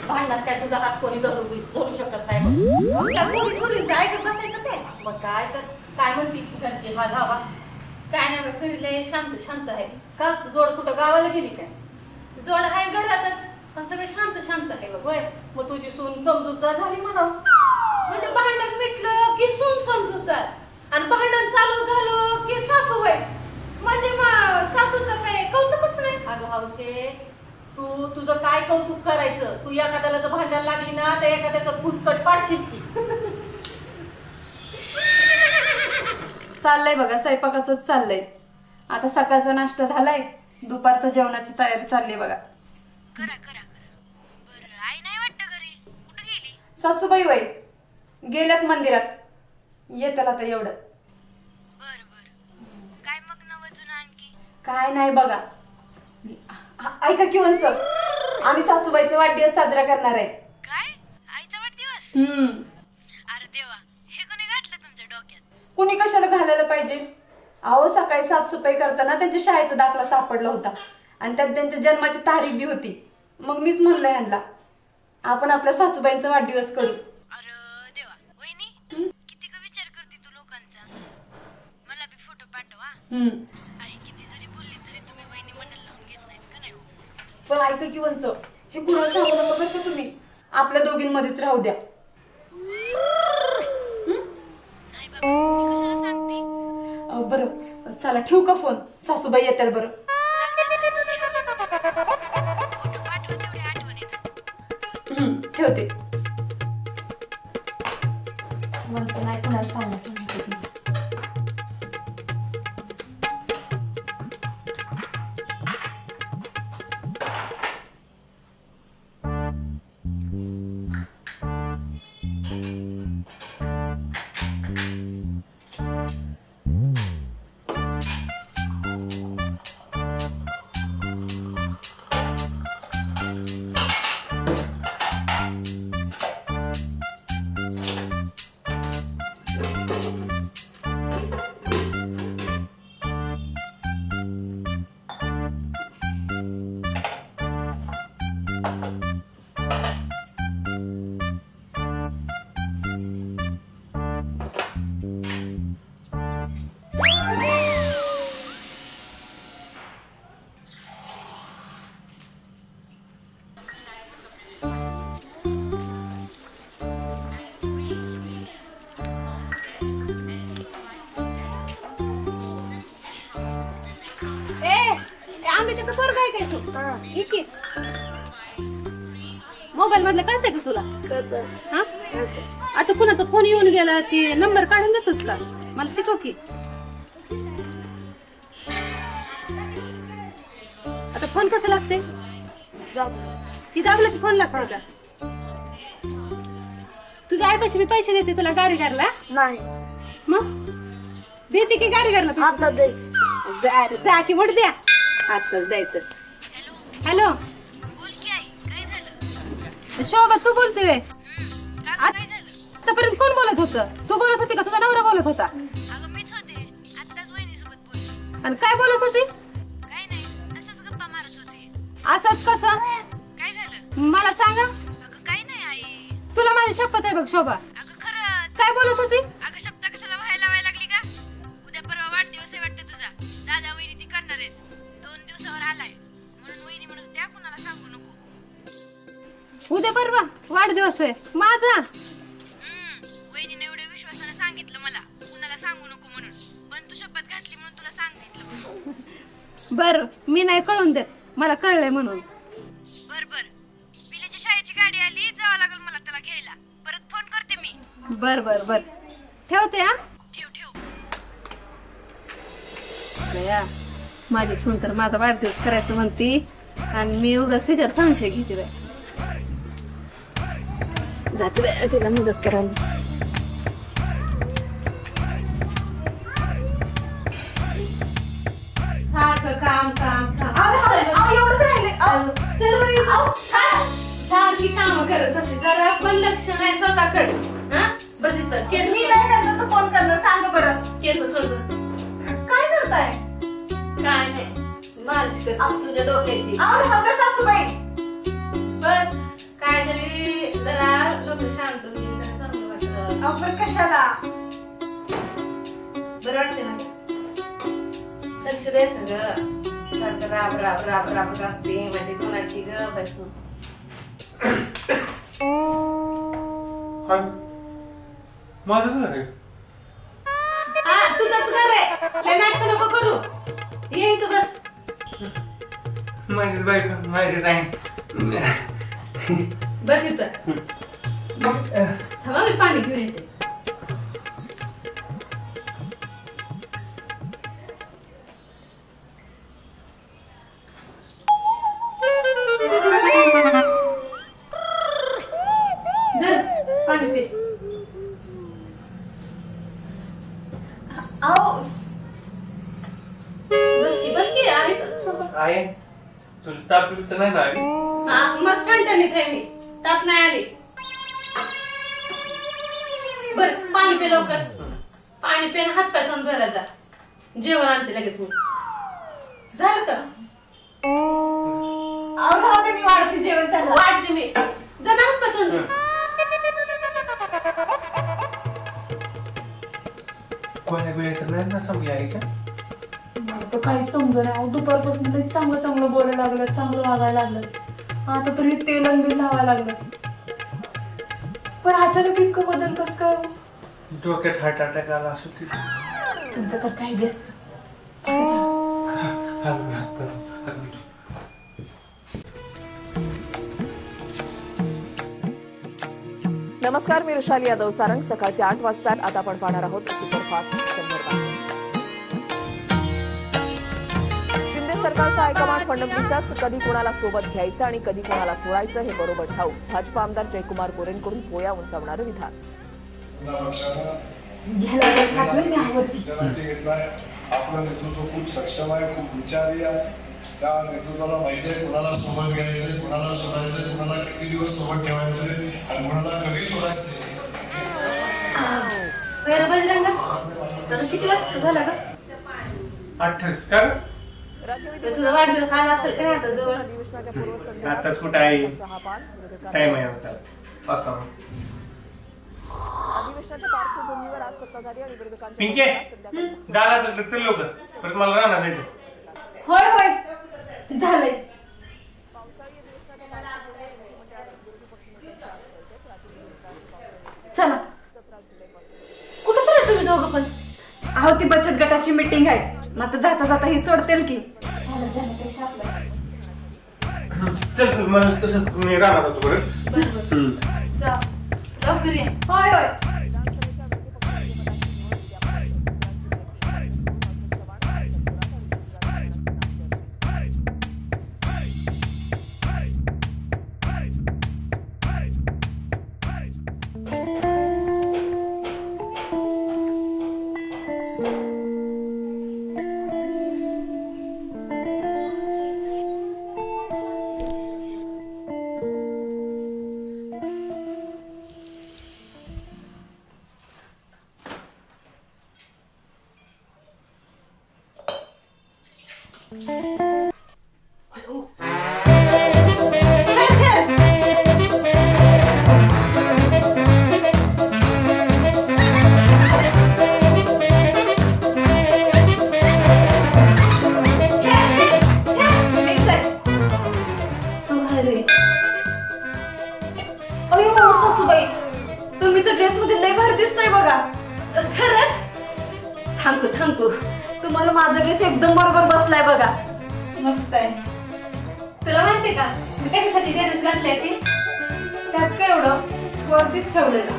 भांडणात काय तुझा हात कोणी धरू शकत नाही. मग त्या पुरी ऐकत बसायचं ते. मग काय तर काय म्हणते घरची हा धावा. काय नाही बघ घरी लय शांत आहे. का जोड कुठं गावाला गेली काय. जोड आहे घरातच पण सगळे शांत आहे बघ. होय मग तुझी सून समजूतदार झाली म्हणावं. म्हणजे भांडण मिटलं की सून समजूतदार आणि भांडण चालू झालं की सासू होय. म्हणजे सासूचं काय कौतुकच नाही. अगं हौसे तू तुझं काय कौतुक करायचं. तू एखाद्याला जर भांडायला लागली ना तर एखाद्याचं पुस्तक पाडशील की. चाललंय बघा स्वयंपाकाचंच चाललंय. आता सकाळचा नाश्ता झालाय. दुपारच्या जेवणाची तयारी चालली बघा. सासूबाई वय गेल्यात मंदिरात. येतात आता एवढं. काय नाही बघा. ऐका की वंस आम्ही सासूबाईचा वाढदिवस साजरा करणार आहे. काय आईचा वाढदिवस. अरे देवा हे कोणी घातलं तुमच्या डोक्यात. कुणी कशाला घालायला पाहिजे. अहो सकाळी साफसफाई करताना त्यांच्या शाळेचा दाखला सापडला होता आणि त्यात त्यांच्या जन्माची तारीख बी होती. मग मीच म्हणलं ह्यांना आपण आपल्या सासूबाईंचा वाढदिवस करू. अरे देवा वहिनी किती का विचार करते तू लोकांचा. मला बी फोटो पाठवा. आई किती जरी बोलली तरी तुम्ही वहिनी मनाला लावून घेत नाहीत का नाही. पण ऐका की वंस हे कुणाला सांगू नका बरं का तुम्ही. आपल्या दोघींमध्येच राहू द्या. बरं चला ठेवू का फोन. सासूबाई येतात बरं. ठेवते. म्हणतो नाही कुणाला सांगत. मोबाईल मधलं कळतंय का तुला? हा आता कुणाचा फोन येऊन गेला ते नंबर काढून देतोस का? मला शिकव की. आता फोन कसं लागते? ती दाबला की फोन लागतोय का? तुझ्या आईपाशी मी पैसे देते तुला गाडी करायला? नाही. मग देते की गाडी करायला? आता दे. जा की मोठ द्या. आताच द्यायचं. हॅलो शोभा तू बोलतोय? आतापर्यंत कोण बोलत होतं? तू बोलत होती का तुझा नवरा बोलत होता? मीच होते. आत्ताच वहिनीसोबत बोलले. आणि काय बोलत होती? काय नाही, असंच गप्पा मारत होते. असंच कसं? काय झालं? मला सांगा. काय नाही आई. तुला माझी शपथ आहे बघ शोभा. खरंच. काय बोलत होती? अगं शब्द कशाला व्हायला लावायला लागली का? उद्या परवा वाढदिवस आहे वाटतं तुझा. दादा वहिनी ती करणार आहेत. 2 दिवसावर आलाय म्हणून वहिनी म्हणत त्या कुणाला सांगू नको. उद्या परवा वाढदिवस आहे माझा. वहिनीने एवढ्या विश्वासाने सांगितलं मला कुणाला सांगू नको म्हणून. पण तू शपथ घातली म्हणून तुला सांगितलं. बर मी नाही कळून देत, मला कळलंय म्हणून. बर बर पिल्याच्या शाळेची गाडी आली, जावं लागेल मला त्याला घ्यायला. परत फोन करते मी. बर बर बर ठेवते. हा ठेव ठेव. बया माझी सून तर माझा वाढदिवस करायचं म्हणती आणि मी उगाच तिच्यावर संशय घेते बाय. जाते बाय तिला मदत करायला. सारखं काम काम काम सारखी काम करत होती. जरा पण लक्ष नाही स्वतःकडे. हा बस इथं केस मी नाही करणार तर कोण करणार सांग बरं. केस सोडून काय करताय? काय नाही मालिश करते तुझ्या डोक्याची. सासूबाई बस काय तरी जरा डोकं शांत होईल जरा चांगलं वाटतं. आपण कशाला बरं वाटते ना? लक्ष द्यायचं ग. सारखं राब राब राब राब राबते म्हणजे कोणाची ग बसून. माझंच घर आहे. हा तुझंच घर आहे. लय नाटक नको करू. ये तू बस. माझीच बायको माझीच आहे. बस इथं. थांबा मी पाणी घेऊन येते. पाणी पे. बस की आहे तुला ताप बिप नाही आली? मस्त ठणठणीत आहे मी. ताप नाही आली. बर पाणी पे लवकर. पाणी पे हात पाय धुवून घरात जा. जेवण आणते लगेच मी. झालं का? राहते मी वाढते जेवण त्याला. वाढते मी. जा ना हात पाय धुवून. कोण्या वेळेत तर नाही ना समजा आईच्या. मला तर काही समजलं नाही. दुपारपासून लई चांगलं चांगलं बोलायला लागलं, चांगलं वागायला लागलं. आता तरी तेल आणि बिल लावायला लागलं. पण अचानक इतकं बदल कसं काय? डोक्यात हार्ट अटॅक आला असं तिथे. तुमचं तर काही जास्त नमस्कार, मी रुशाली यादव सारंग. सकाळचे 8 वाजता. आता आपण पाहणार आहोत सुपरफास्ट संदर्भात. शिंदे सरकारचा हायकमांड फडणवीसच कधी कोणाला सोबत घ्यायचं आणि कधी कोणाला सोडायचं हे बरोबर ठाऊक. भाजपा आमदार जयकुमार गोरेंकडून पोया उंचावणारं विधान. आपलं नेतृत्व खूप सक्षम आहे, खूप विचारी आहे. त्या नेतृत्वाला माहिती आहे कुणाला सोबत घ्यायचंय, कुणाला सोडायचंय, कुणाला किती दिवस सोबत ठेवायचंय आणि कुणाला कधी सोडायचंय. किती वाजता झाला का? 28 का? तुझा वाढदिवस आला असेल का आता जवळ? आताच कुठं आहे, टाइम आहे आता असं. अधिवेशनाच्या पार्श्वभूमीवर आज सत्ताधारी आणि विरोधकांच्या पिंके झालं असेल तर चल लवकर, परत मला राहणार नाही. होय होय झालंय. चला कुठं चालले तुम्ही दोघं पण? अहो ती बचत गटाची मीटिंग आहे, मग आता जाता जाता ही सोडतील की. चल मला तसं मी राहणार होतो परत. लवकर ये. होय होय. सासूबाई तुम्ही तर ड्रेस मध्ये लय भारी दिसताय बघा. खरंच? थांबू थांबू, तुम्हाला माझा ड्रेस एकदम बरोबर बसलाय बघा. मस्त आहे. तुला माहितीये का मी कशासाठी ड्रेस घातलाय ते? त्यात काय एवढं वरतीच ठेवलेला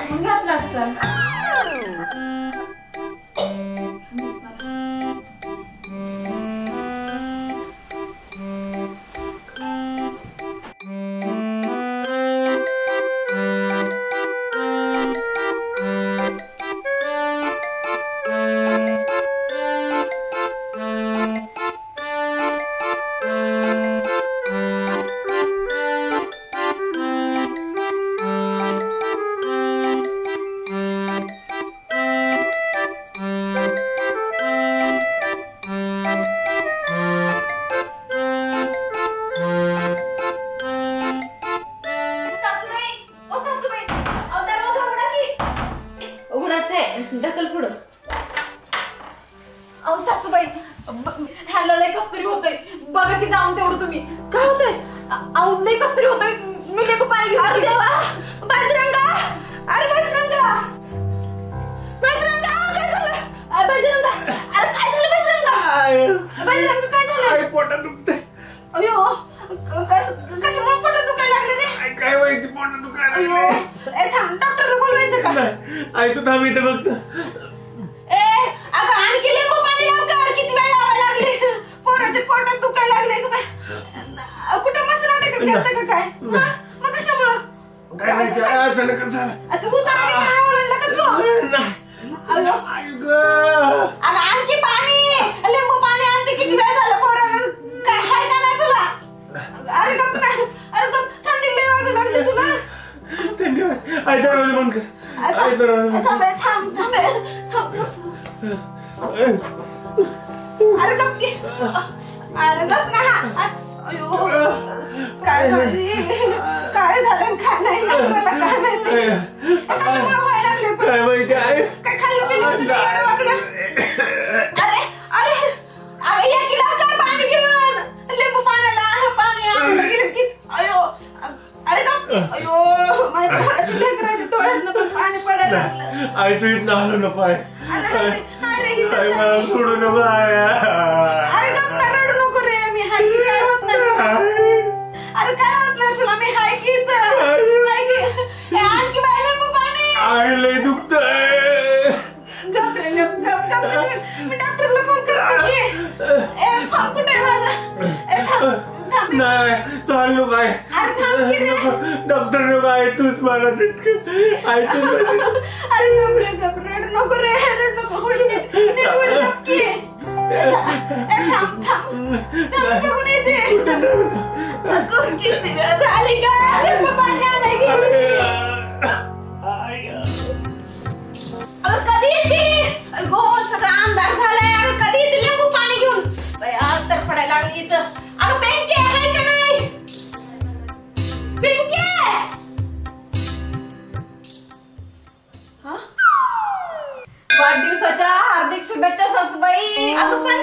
मग घातला आजचा. ढकल पुढं. अहो सासूबाई ह्याला लय कसतरी होतंय बघा की जाऊन तेवढं तुम्ही. काय होतंय? अहो लय कसतरी होतंय. मी लेकू पाय घेऊन. अरे देवा, बजरंगा, अरे बजरंगा, बजरंगा काय झालं? बजरंगा, अरे काय झालं बजरंगा? बजरंगा काय झालं? पोटात दुखतंय. अयो कशामुळे पोटात दुखायला लागलं रे? काय माहिती पोटात दुखायला अयो थांब, डॉक्टरला बोलवायचं का? आई तू थांब इथं बघतो. अगं आणखी लिंबू पाणी लवकर, किती वेळ लावायला लागले? पोराच्या पोटात दुखायला लागले का? कुठं मसराकडे घेतलं का काय? मग कशामुळं? काय माहिती अचानक झालं. तू उतारा काय ओरडला का तू? अगं आणखी पाणी, लिंबू पाणी आणते. किती वेळ झालं पोराला? काय हाय का नाही तुला? अरे गप नाही, अरे गप. थंडी लय वाजायला लागली तुला. थंडी वाजते. आई दरवाजा बंद कर. आई दरवाजा थांब थांब थांब. अरे गप की. अरे गप ना. अयो काय झाली? काय झालं काय नाही मला काय माहिती. कशामुळे व्हायला लागले? काय माहिती आहे? काय खाल्लं पिल्लं होतं नाही वागलं? अरे अरे अरे या की लवकर पाणी घेऊन. लिंबू पाण्याला पाणी आणलं गेलं की. अयो अरे गप की. अयो माझ्या डोळ्यात ढेकराच्या डोळ्यातनं पण पाणी पडायला लागलं. आई तू इथं आलो नको आहे. आई मला सोडू नको आहे. अरे गप ना, रडू नको रे. मी हाय की, काय होत नाही तुला. अरे काय होत नाही तुला. मी हाय की इथं. हाय की. कुठे नाही चालू काय डॉक्टर काय तूच मला अरे घबरे नको रे नको होईल नक्की झाली का कधी येते गो सगळा अंधार झालाय कधी येते लिंबू पाणी घेऊन तर पडायला लागली इथं अगं पिंकी आहे का नाही पिंकी वाढदिवसाच्या हार्दिक शुभेच्छा सासूबाई अगं पण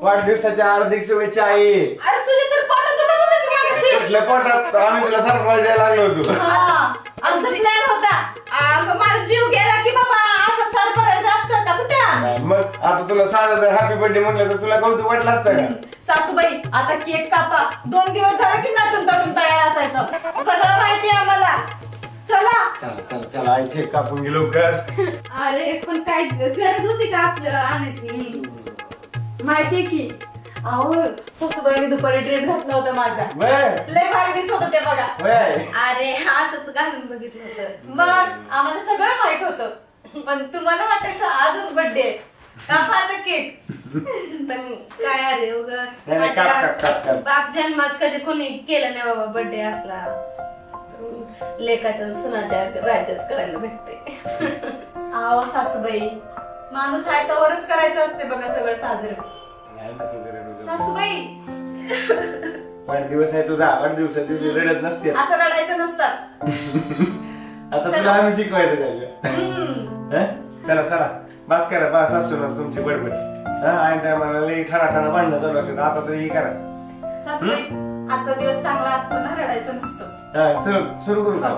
वाढदिवसाच्या हार्दिक शुभेच्छा आई अरे तुझ्या तर पोटात दुखत होतं की मागाशी कुठल्या पोटात आम्ही तुला सरप्राईज द्यायला लागलो होतो आमचा प्लॅन होता अगं माझा जीव गेला की बाबा असं सरप्राईज असतं का कुठं मग आता तुला साधं जर हॅपी बर्थडे म्हटलं तर तुला कौतुक वाटलं असतं का सासूबाई आता केक कापा 2 दिवस झाले की नटून तटून तयार असायचं सगळं माहिती आहे आम्हाला चला चला आई केक कापून गेलो लवकर अरे पण काय गरज होती का आपल्याला आणायची माहितीये की अहो सासूबाईने दुपारी ड्रेस घातला होता माझा लय भारी दिसत होतं ते बघा अरे हा असंच घालून बघितलं होतं मग आम्हाला सगळं माहित होतं पण तुम्हाला वाटायचं आजच बर्थडे कापा आता केक पण काय अरे बाप जन्मात कधी कोणी केलं नाही बाबा बर्थडे असला लेकाच्या सुनाच्या राज्यात करायला भेटते आहो सासूबाई माणूस आहे तवरच करायचं असते बघा सगळं साजरं सासूबाई वाढदिवस आहे तुझा वाढदिवसा दिवशी रडत नसते असं रडायचं नसतं आता तुला आम्ही शिकवायचं काय चला चला बस करा बस असतो ना तुमची बडबड ऐन टायमाला लई ठाणा भांडणं चालू असतात आता तरी हे करा सासूबाई आजचा दिवस चांगला असतो ना रडायचं नसतं चल सुरू करू का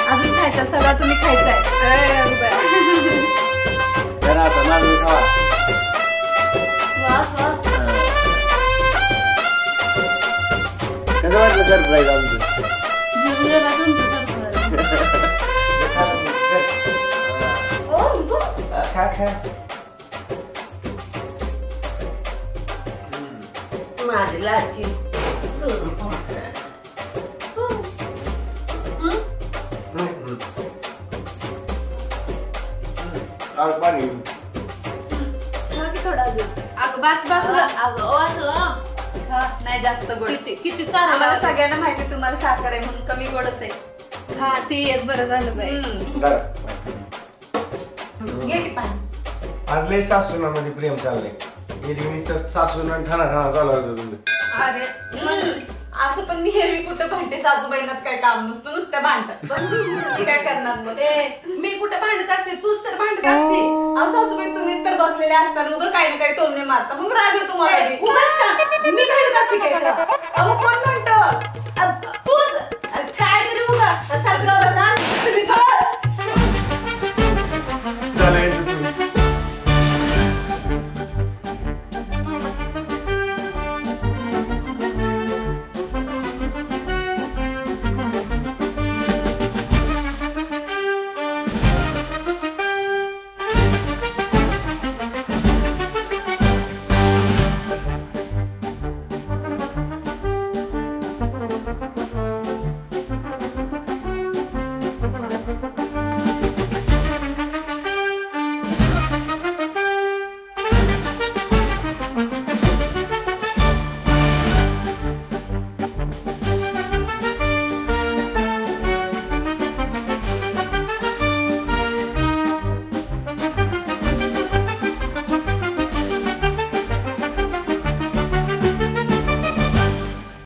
अजून खायचा सगळा तुम्ही खायचाय आता माझं खावा कसं वाटलं सरप्राईज आमचं खा माझी लाडकी पाणी अगं बस नाही जास्त गोड किती चांगलं मला सगळ्यांना माहिती तुम्हाला साखर आहे म्हणून कमी गोडच आहे हा ती एक बरं झालं घे की पाणी आज लय सासूनामध्ये प्रेम चाललंय नुसतं सासूना ठाणा चालू असतं तुमचं अरे असं पण मी हेरवी कुठं भांडते सासूबाईंनाच काय काम नसतं नुसत्या भांडतात मी काय करणार मग मी कुठं भांडत असते तूच तर भांडत असते अहो सासूबाई तुम्हीच तर बसलेले असताना उगं काही ना काही टोमणे मारता मग राग येतो मला मी भांडत असते काय अहो कोण म्हणतो तूच काय तरी उगा सारखं